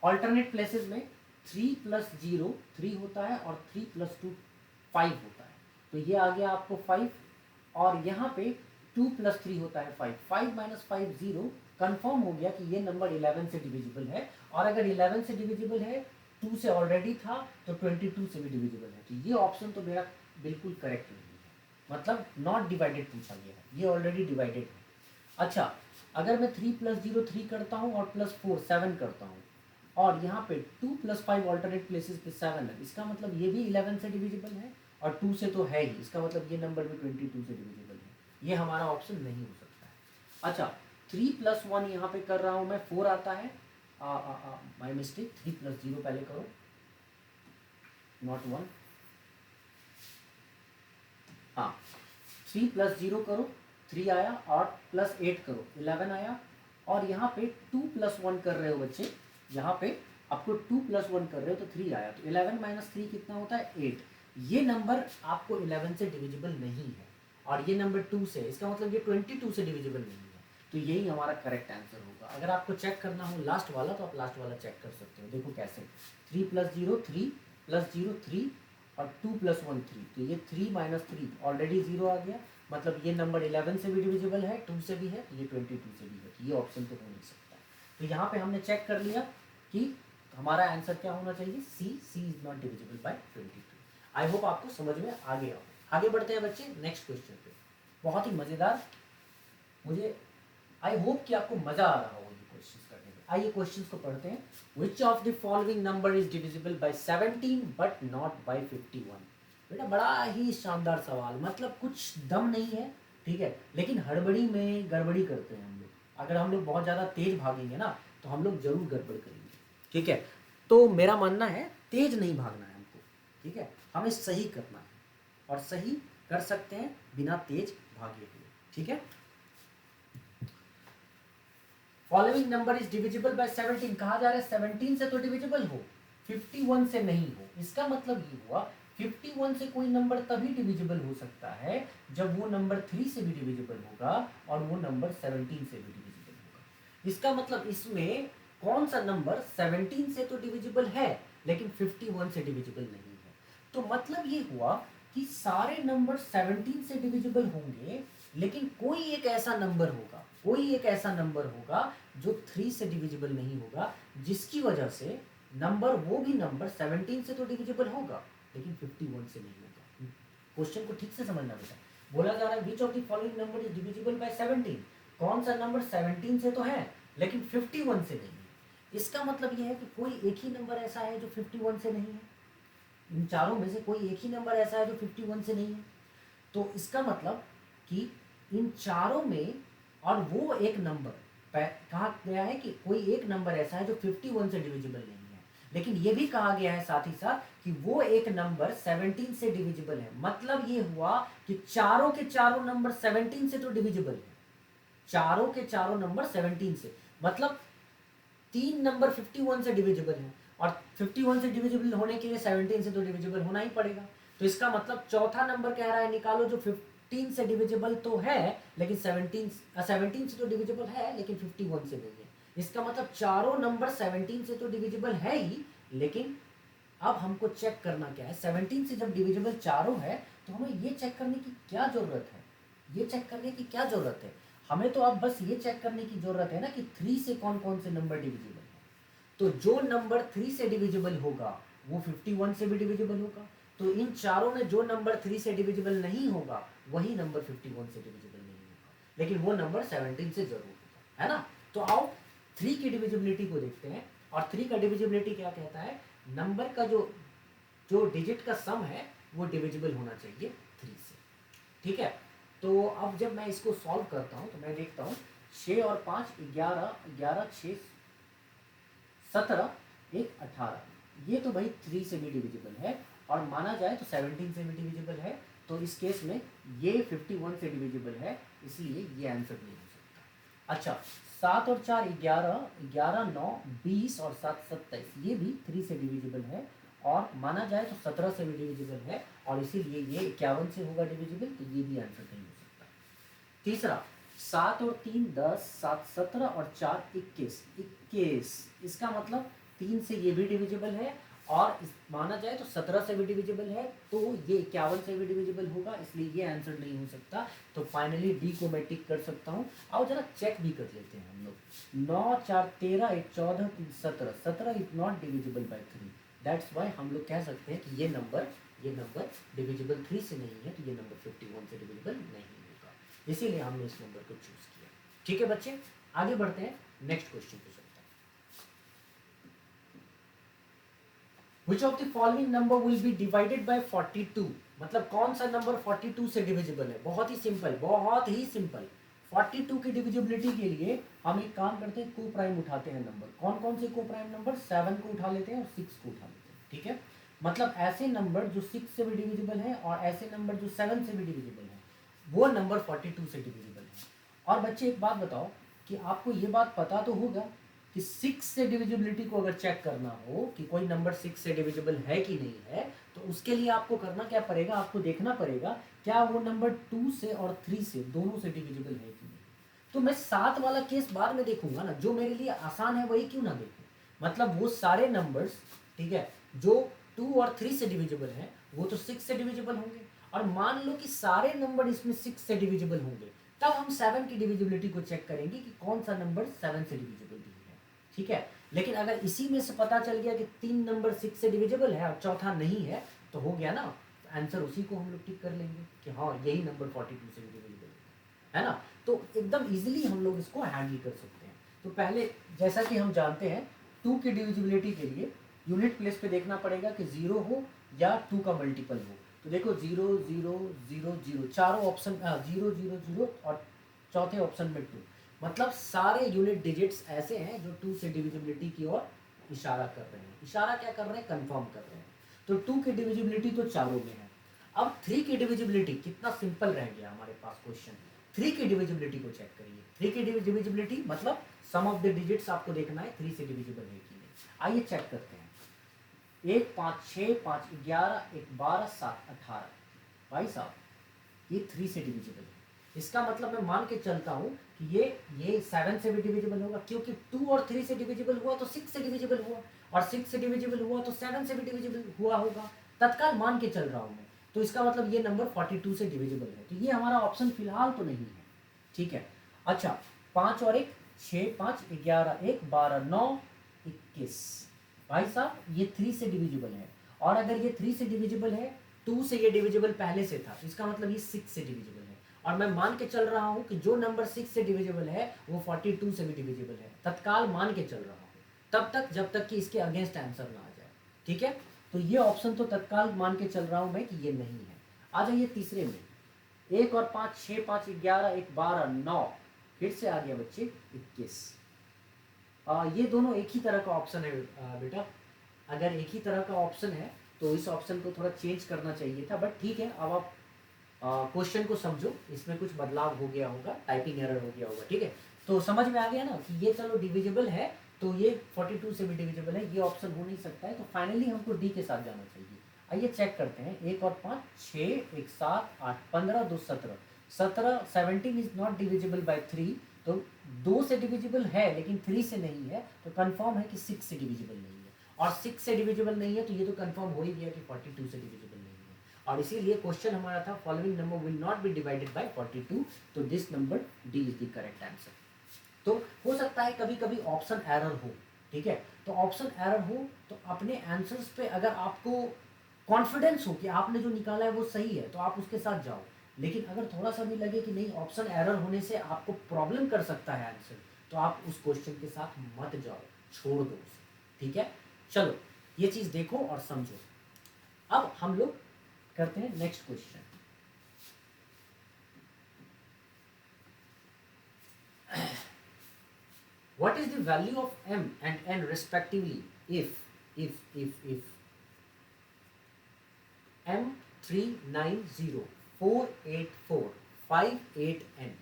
A: अल्टरनेट प्लेसेस में 3 + 0 3 होता है और 3 + 2 5 होता है, तो ये आ गया आपको 5। और यहाँ पे 2 + 3 होता है 5, 5 - 5 0, कंफर्म हो गया कि ये नंबर 11 से डिविजिबल है। और अगर 11 से डिविजिबल है, 2 से ऑलरेडी था, तो 22 से भी डिविजिबल है। तो ये ऑप्शन तो मेरा बिल्कुल करेक्ट नहीं है, मतलब नॉट डिवाइडेड पूछा गया है, ये ऑलरेडी डिवाइडेड है। अच्छा, अगर मैं 3 + 0 3 करता हूँ और +4 7 करता हूँ, और यहाँ पे 2 + 5 ऑल्टरनेट प्लेसेस पे 7 है, इसका मतलब ये भी 11 से डिविजिबल है, और 2 से तो है ही, इसका मतलब ये नंबर भी 22 से डिविजिबल है। ये हमारा ऑप्शन नहीं हो सकता है। अच्छा, 3 + 1 यहाँ पे कर रहा हूँ मैं, 4 आता है, माय मिस्टेक, 3 + 0 पहले करो, नॉट 1, हाँ 3 + 0 करो, 3 आया, और +8 करो, 11 आया। और यहाँ पे 2 + 1 कर रहे हो बच्चे, यहाँ पे आपको 2 + 1 कर रहे हो तो 3 आया, तो 11 - 3 कितना होता है 8। ये नंबर आपको 11 से डिविजिबल नहीं है, और ये नंबर 2 से, इसका मतलब ये 22 से डिविजिबल नहीं है। तो यही हमारा करेक्ट आंसर होगा। अगर आपको चेक करना हो लास्ट वाला, तो आप लास्ट वाला चेक कर सकते हो। देखो कैसे, 3 + 0 3 + 0 3 और 2 + 1 3, तो ये 3 - 3 ऑलरेडी 0 आ गया, मतलब ये नंबर 11 से भी डिविजिबल है, 2 से भी है, तो ये 22 से भी है, तो ये ऑप्शन तो हो नहीं सकता। तो यहाँ पे हमने चेक कर लिया कि हमारा आंसर क्या होना चाहिए, C is not divisible by 22। I hope आपको समझ में आ गया हो। आगे बढ़ते हैं बच्चे नेक्स्ट क्वेश्चन पे, बहुत ही मजेदार, मुझे आई होप कि आपको मजा आ रहा हो ये क्वेश्चंस करने में। आइए क्वेश्चंस को पढ़ते हैं। Which of the following number is divisible by 17 but not by 51? बेटा बड़ा ही शानदार सवाल, मतलब कुछ दम नहीं है, ठीक है, लेकिन हड़बड़ी में गड़बड़ी करते हैं हम लोग। अगर हम लोग बहुत ज़्यादा तेज भागेंगे ना, तो हम लोग जरूर गड़बड़ करेंगे, ठीक है। तो मेरा मानना है तेज नहीं भागना है हमको, ठीक है, हमें सही करना है, और सही कर सकते हैं बिना तेज भागे हुए, ठीक है। Following number is divisible bye 17, कहा जा रहा है 17 से तो डिविजिबल हो, 51 से नहीं हो। इसका मतलब ये हुआ 51 से कोई नंबर तभी डिविजिबल हो सकता है जब वो नंबर 3 से भी डिविजिबल होगा, और वो नंबर 17 से भी डिविजिबल होगा। इसका मतलब इसमें कौन सा नंबर 17 से तो डिविजिबल है लेकिन 51 से डिविजिबल नहीं है। तो मतलब ये हुआ कि सारे नंबर 17 से डिविजिबल होंगे, लेकिन कोई एक ऐसा नंबर होगा, कोई एक ऐसा नंबर होगा जो 3 से डिविजिबल नहीं होगा, जिसकी वजह से नंबर, वो भी नंबर 17 से तो डिविजिबल होगा लेकिन 51 से नहीं होगा। क्वेश्चन को ठीक से समझना बेटा। बोला जा रहा है which of the following number is divisible bye 17, कौन सा नंबर 17 से तो है लेकिन 51 से नहीं है। इसका मतलब यह है कि कोई एक ही नंबर ऐसा है जो 51 से नहीं है, इन चारों में से कोई एक ही नंबर ऐसा है जो 51 से नहीं है। तो इसका मतलब कि इन चारों में, और वो एक नंबर कहा गया है कि कोई एक नंबर ऐसा है जो 51 से डिविजिबल नहीं है, लेकिन ये भी कहा गया है साथ ही साथ कि वो एक नंबर 17 से डिविजिबल है। मतलब ये हुआ कि चारों के चारों नंबर 17 से तो डिविजिबल है, चारों के चारों नंबर 17 से, मतलब 3 नंबर 51 से डिविजिबल है, और 51 से डिविजिबल होने के लिए 17 से तो डिविजिबल होना ही पड़ेगा। तो इसका मतलब चौथा नंबर कह रहा है निकालो जो 15 से डिविजिबल तो है लेकिन 17 से तो डिविजिबल है लेकिन 51 से नहीं है। इसका मतलब चारों नंबर 17 से तो डिविजिबल है ही, लेकिन अब हमको चेक करना क्या है, 17 से जब डिविजिबल चारों है तो हमें ये चेक करने की क्या जरूरत है, ये चेक करने की क्या जरूरत है, हमें तो अब बस ये चेक करने की जरूरत है ना कि 3 से कौन कौन से नंबर डिविजिबल है। तो जो नंबर 3 से डिविजिबल होगा वो 51 से भी डिविजिबल होगा, तो इन चारों में जो नंबर 3 से डिविजिबल नहीं होगा वही नंबर 51 से डिविजिबल नहीं होगा, लेकिन वो नंबर 17 से जरूर होगा, है ना। तो आओ 3 की डिविजिबिलिटी को देखते हैं, और 3 का डिविजिबिलिटी क्या कहता है, नंबर का जो जो डिजिट का सम है वो डिविजिबल होना चाहिए 3 से, ठीक है। तो अब जब मैं इसको सॉल्व करता हूं तो मैं देखता हूं 6 और 5 11, 11 6 17 1 18, ये तो भाई 3 से भी डिविजिबल है, और माना जाए तो 17 से भी डिविजिबल है, तो इस केस में ये 51 से डिविजिबल है, इसलिए ये आंसर नहीं हो सकता। अच्छा 7 और 4 11, 11 9 20 और 7 27, ये भी 3 से डिविजिबल है, और माना जाए तो 17 से भी डिविजिबल है, और इसीलिए ये 51 से होगा डिविजिबल, तो ये भी आंसर नहीं हो सकता। तीसरा 7 और 3 10, 7 17 और 4 21, 21, इसका मतलब 3 से ये भी डिविजिबल है, और माना जाए तो 17 से भी डिविजिबल है, तो ये 51 से भी डिविजिबल होगा, इसलिए ये आंसर नहीं हो सकता। तो फाइनली डी को मैं टिक कर सकता हूँ। आओ जरा चेक भी कर लेते हैं हम लोग। 9 4 13 1 14 3 17, 17 is not divisible bye 3, that's why हम लोग कह सकते हैं कि ये नंबर डिविजिबल 3 से नहीं है, तो ये नंबर 51 से डिविजिबल नहीं होगा, इसीलिए हमने इस नंबर को चूज किया। ठीक है बच्चे, आगे बढ़ते हैं, नेक्स्ट क्वेश्चन पे चलते हैं। Which of the following number will be divided by 42? मतलब कौन सा नंबर 42 से डिविजिबल है, बहुत ही सिंपल, बहुत ही सिंपल। 42 की डिविजिबिलिटी के लिए हम एक काम करते हैं, को प्राइम उठाते हैं नंबर। कौन कौन से को प्राइम नंबर, 7 को उठा लेते हैं और 6 को उठा लेते हैं, ठीक है। मतलब ऐसे नंबर जो 6 से भी डिविजिबल है और ऐसे नंबर जो 7 से भी डिविजिबल है, वो नंबर 42 से डिविजिबल है। और बच्चे एक बात बताओ कि आपको ये बात पता तो होगा कि 6 से डिविजिबिलिटी को अगर चेक करना हो कि कोई नंबर 6 से डिविजिबल है कि नहीं है, तो उसके लिए आपको करना क्या पड़ेगा, आपको देखना पड़ेगा क्या वो नंबर 2 से और 3 से दोनों से डिविजिबल है कि नहीं। तो मैं 7 वाला केस बाद में देखूंगा ना, जो मेरे लिए आसान है वही क्यों ना देखूं। मतलब वो सारे नंबर्स, ठीक है, जो 2 और 3 से डिविजिबल है वो तो 6 से डिविजिबल होंगे, और मान लो कि सारे नंबर इसमें 6 से डिविजिबल होंगे, तब हम 7 की डिविजिबिलिटी को चेक करेंगे कि कौन सा नंबर 7 से डिविजिबल है, ठीक है। लेकिन अगर इसी में से पता चल गया कि 3 नंबर 6 से डिविजिबल है और चौथा नहीं है, तो हो गया ना, आंसर उसी को हम लोग टिक कर लेंगे कि हाँ यही नंबर 42 से डिविजिबल है ना। तो एकदम इजीली हम लोग इसको हैंडल कर सकते हैं। तो पहले जैसा कि हम जानते हैं 2 की डिविजिबिलिटी के लिए यूनिट प्लेस पे देखना पड़ेगा कि 0 हो या 2 का मल्टीपल हो। तो देखो 0 0 0 0, चारों ऑप्शन 0 0 0 और चौथे ऑप्शन में 2, मतलब सारे यूनिट डिजिट्स ऐसे हैं जो 2 से डिविजिबिलिटी की ओर इशारा कर रहे हैं। इशारा क्या कर रहे हैं, कंफर्म कर रहे हैं। तो 2 की डिविजिबिलिटी तो चारों में है। अब 3 की डिविजिबिलिटी, कितना सिंपल रह गया हमारे पास क्वेश्चन। 3 की डिविजिबिलिटी को चेक करिए। 3 की डिविजिबिलिटी मतलब सम ऑफ द डिजिट्स आपको देखना है 3 से डिविजिबल है कि नहीं। आइए चेक करते हैं। 1 5 6 5 11 1 12 7 18, भाई साहब ये 3 से डिविजिबल है। इसका मतलब मैं मान के चलता हूं कि ये 7 से भी डिविजिबल होगा, क्योंकि 2 और 3 से डिविजिबल हुआ तो 6 से डिविजिबल हुआ, और 6 से डिविजिबल हुआ तो 7 से भी डिविजिबल हुआ होगा। तत्काल मान के चल रहा हूं मैं, तो इसका मतलब ये नंबर 42 से डिविजिबल है। तो ये हमारा ऑप्शन फिलहाल तो नहीं है, ठीक है। अच्छा 5 और 1 6 5 11 1 12 9 21, भाई साहब ये 3 से डिविजिबल है। और अगर ये 3 से डिविजिबल है, 2 से ये डिविजिबल पहले से था, तो इसका मतलब ये 6 से डिविजिबल है। और मैं मान के चल रहा हूं कि जो नंबर 6 से डिविजिबल है वो 42 से भी डिविजिबल है। तत्काल मान के चल रहा हूं तब तक जब तक कि इसके अगेंस्ट आंसर ना आ जाए, ठीक है। तो ये ऑप्शन तो तत्काल मान के चल रहा हूं मैं कि ये नहीं है। आ जाइए तीसरे में। 1 और 5 6 5 11 1 12 9, फिर से आ गया बच्चे 21। ये दोनों एक ही तरह का ऑप्शन है बेटा। अगर एक ही तरह का ऑप्शन है तो इस ऑप्शन को थोड़ा चेंज करना चाहिए था, बट ठीक है। अब आप क्वेश्चन को समझो, इसमें कुछ बदलाव हो गया होगा, टाइपिंग एरर हो गया होगा, ठीक है। तो समझ में आ गया ना कि ये चलो डिविजिबल है, तो ये 42 से भी डिविजिबल है, ये ऑप्शन हो नहीं सकता है। तो फाइनली हमको डी के साथ जाना चाहिए। आइए चेक करते हैं। 1 और 5 6 1 7 8 15 2 17, 17 17 इज नॉट डिविजिबल बाय 3, तो 2 से डिविजिबल है लेकिन 3 से नहीं है, तो कंफर्म है कि 6 से डिविजिबल नहीं है, और 6 से डिविजिबल नहीं है तो ये तो कंफर्म हो ही गया कि 42 से डिविजिबल नहीं है। और इसीलिए क्वेश्चन हमारा था following number will not be divided by 42, तो this number D is the correct answer. तो हो सकता है कभी कभी ऑप्शन एरर हो, ठीक है, तो ऑप्शन एरर हो तो अपने आंसर्स पे अगर आपको कॉन्फिडेंस हो कि आपने जो निकाला है वो सही है तो आप उसके साथ जाओ, लेकिन अगर थोड़ा सा भी लगे कि नहीं ऑप्शन एरर होने से आपको प्रॉब्लम कर सकता है आंसर, तो आप उस क्वेश्चन के साथ मत जाओ, छोड़ दो उसे, ठीक है। चलो ये चीज देखो और समझो। अब हम लोग करते हैं next question. What is the value of m and n respectively if m39048458n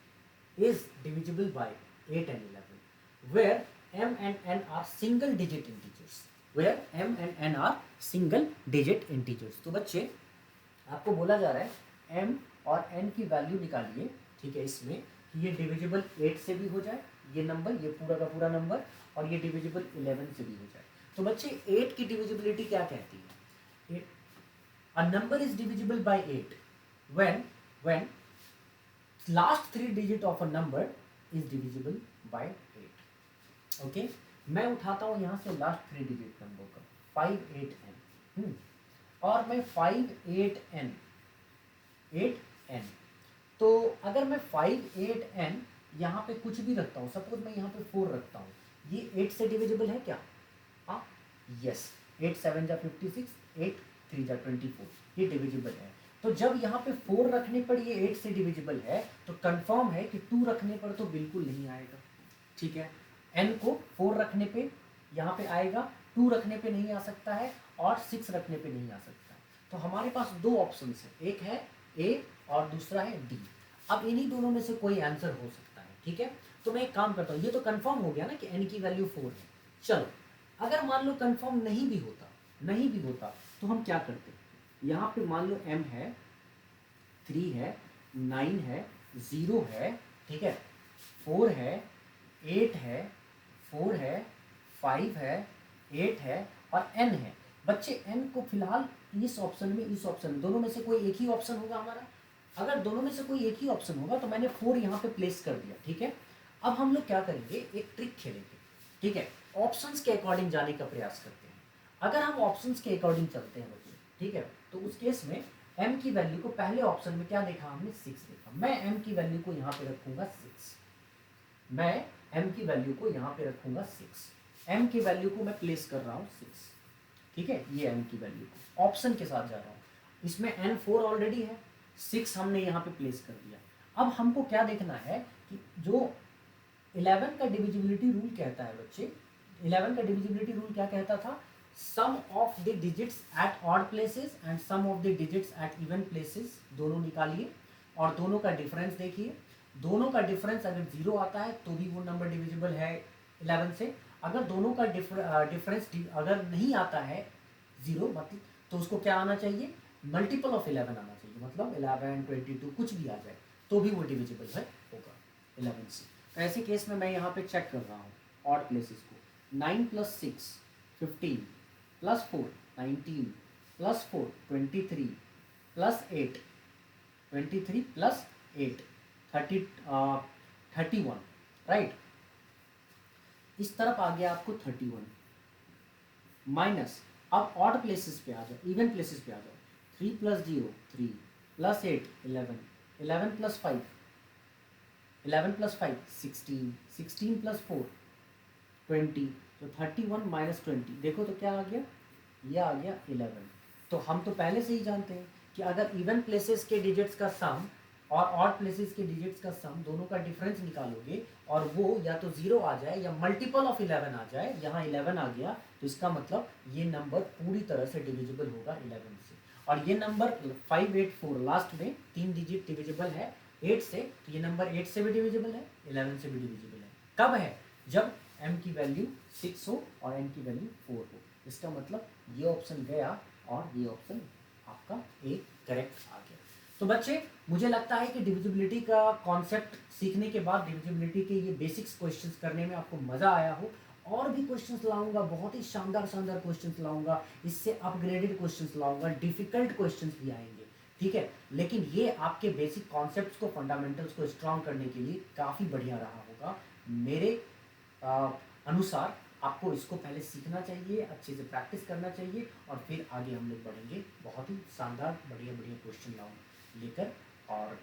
A: is divisible by 8 and 11, where m and n are single digit integers, where m and n are single digit integers। तो बच्चे आपको बोला जा रहा है m और n की वैल्यू निकालिए, ठीक है, इसमें कि ये डिविजिबल 8 से भी हो जाए ये नंबर, ये पूरा का पूरा नंबर, और ये डिविजिबल 11 से भी हो जाए। तो बच्चे 8 की डिविजिबिलिटी क्या कहती है? A number is divisible by 8 when last 3 digit of a number is divisible by 8। Okay, मैं उठाता हूं यहां से लास्ट 3 डिजिट नंबर का 58n, और मैं 8n, तो अगर मैं 58n यहाँ पे कुछ भी रखता हूँ, सपोज मैं यहाँ पे 4 रखता हूँ, ये 8 से डिविजिबल है क्या? हाँ, यस, 8 7 जा 56, 8 3 जा 24, ये डिविजिबल है। तो जब यहाँ पे 4 रखने पर ये 8 से डिविजिबल है, तो कंफर्म है कि 2 रखने पर तो बिल्कुल नहीं आएगा, ठीक है। n को 4 रखने पे यहाँ पे आएगा, 2 रखने पे नहीं आ सकता है, और 6 रखने पे नहीं आ सकता है। तो हमारे पास दो ऑप्शन है, एक है a और दूसरा है d। अब इन्हीं दोनों में से कोई आंसर हो सकता है, ठीक है। तो मैं एक काम करता हूँ, ये तो कंफर्म हो गया ना कि n की वैल्यू 4 है। चलो अगर मान लो कंफर्म नहीं भी होता तो हम क्या करते, यहाँ पे मान लो m है, 3 है, 9 है, 0 है, ठीक है, 4 है, 8 है, 4 है, 5 है, 8 है और n है। बच्चे n को फिलहाल इस ऑप्शन में दोनों में से कोई एक ही ऑप्शन होगा हमारा। अगर दोनों में से कोई एक ही ऑप्शन होगा तो मैंने 4 यहाँ पे प्लेस कर दिया, ठीक है। अब हम लोग क्या करेंगे, एक ट्रिक खेलेंगे, ठीक है, ऑप्शंस के अकॉर्डिंग जाने का प्रयास करते हैं। अगर हम ऑप्शंस के अकॉर्डिंग चलते हैं बच्चे, ठीक है, तो उस केस में m की वैल्यू को पहले ऑप्शन में क्या देखा हमने, 6 देखा। मैं m की वैल्यू को यहाँ पे रखूंगा 6, मैं m की वैल्यू को यहाँ पे रखूंगा 6, m की वैल्यू को मैं प्लेस कर रहा हूँ 6, ठीक है, ये m की वैल्यू को ऑप्शन के साथ जा रहा हूँ। इसमें n 4 ऑलरेडी है, 6 हमने यहाँ पे प्लेस कर दिया। अब हमको क्या देखना है कि जो 11 का डिविजिबिलिटी रूल कहता है बच्चे, 11 का डिविजिबिलिटी रूल क्या कहता था, sum of the digits at odd places and sum of the digits at even places, दोनों निकालिए और दोनों का डिफरेंस देखिए। दोनों का डिफरेंस अगर 0 आता है तो भी वो नंबर डिविजिबल है 11 से। अगर दोनों का डिफरेंस अगर नहीं आता है 0, मतलब तो उसको क्या आना चाहिए, मल्टीपल ऑफ 11 आना चाहिए, मतलब 11 22 कुछ भी आ जाए तो भी वो डिविजिबल है होगा 11 से। तो ऐसे केस में मैं यहाँ पे चेक कर रहा हूँ ऑड प्लेसेस को, 9 + 6 15 + 4 19 + 4 23 + 8 23 + 8 31, राइट। इस तरफ आ गया आपको 31 माइनस, अब ऑड प्लेसेस पे आ जाओ, इवन प्लेसेस पे आ जाओ, 3 + 0 3 + 8 11 11 + 5 11 + 5 16 16 + 4 20, तो 31 - 20 देखो तो क्या आ गया, ये आ गया 11। तो हम तो पहले से ही जानते हैं कि अगर इवन प्लेसेस के डिजिट्स का सम और ऑड प्लेसेस के डिजिट्स का सम दोनों का डिफरेंस निकालोगे और वो या तो 0 आ जाए या मल्टीपल ऑफ 11 आ जाए, यहाँ 11 आ गया, तो इसका मतलब ये नंबर पूरी तरह से डिविजिबल होगा 11 से। और ये नंबर 584 लास्ट में 3 डिजिट डिविजिबल है 8 से, तो ये नंबर 8 से भी डिविजिबल है, 11 से भी डिविजिबल है। कब है, जब m की वैल्यू 6 हो और n की वैल्यू 4 हो। इसका मतलब ये ऑप्शन गया और ये ऑप्शन आपका एक करेक्ट आ गया। तो बच्चे मुझे लगता है कि डिविजिबिलिटी का कॉन्सेप्ट सीखने के बाद डिविजिबिलिटी के ये बेसिक्स क्वेश्चंस करने में आपको मज़ा आया हो। और भी क्वेश्चंस लाऊंगा, बहुत ही शानदार शानदार क्वेश्चंस लाऊंगा, इससे अपग्रेडेड क्वेश्चंस लाऊंगा, डिफिकल्ट क्वेश्चंस भी आएंगे, ठीक है। लेकिन ये आपके बेसिक कॉन्सेप्ट्स को, फंडामेंटल्स को स्ट्रॉन्ग करने के लिए काफ़ी बढ़िया रहा होगा मेरे अनुसार। आपको इसको पहले सीखना चाहिए, अच्छे से प्रैक्टिस करना चाहिए, और फिर आगे हम लोग बढ़ेंगे बहुत ही शानदार बढ़िया बढ़िया क्वेश्चन लेकर, और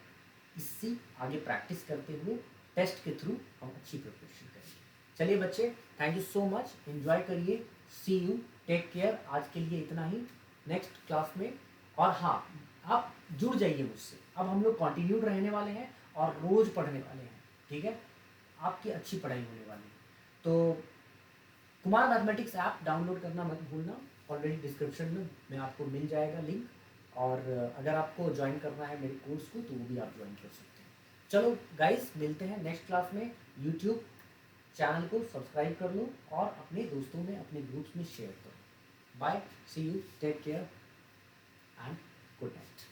A: इससे आगे प्रैक्टिस करते हुए टेस्ट के थ्रू हम अच्छी प्रिपरेशन करेंगे। चलिए बच्चे, thank you so much, enjoy करिए, सी यू, टेक केयर। आज के लिए इतना ही, नेक्स्ट क्लास में। और हाँ, आप जुड़ जाइए मुझसे, अब हम लोग कंटिन्यूड रहने वाले हैं और रोज़ पढ़ने वाले हैं, ठीक है। आपकी अच्छी पढ़ाई होने वाली है। तो कुमार मैथमेटिक्स ऐप डाउनलोड करना मत भूलना, ऑलरेडी डिस्क्रिप्शन में आपको मिल जाएगा लिंक। और अगर आपको ज्वाइन करना है मेरे कोर्स को तो वो भी आप ज्वाइन कर सकते हैं। चलो गाइस, मिलते हैं नेक्स्ट क्लास में। यूट्यूब चैनल को सब्सक्राइब कर लो और अपने दोस्तों में, अपने ग्रुप्स में शेयर करो। Bye, see you, take care and good night.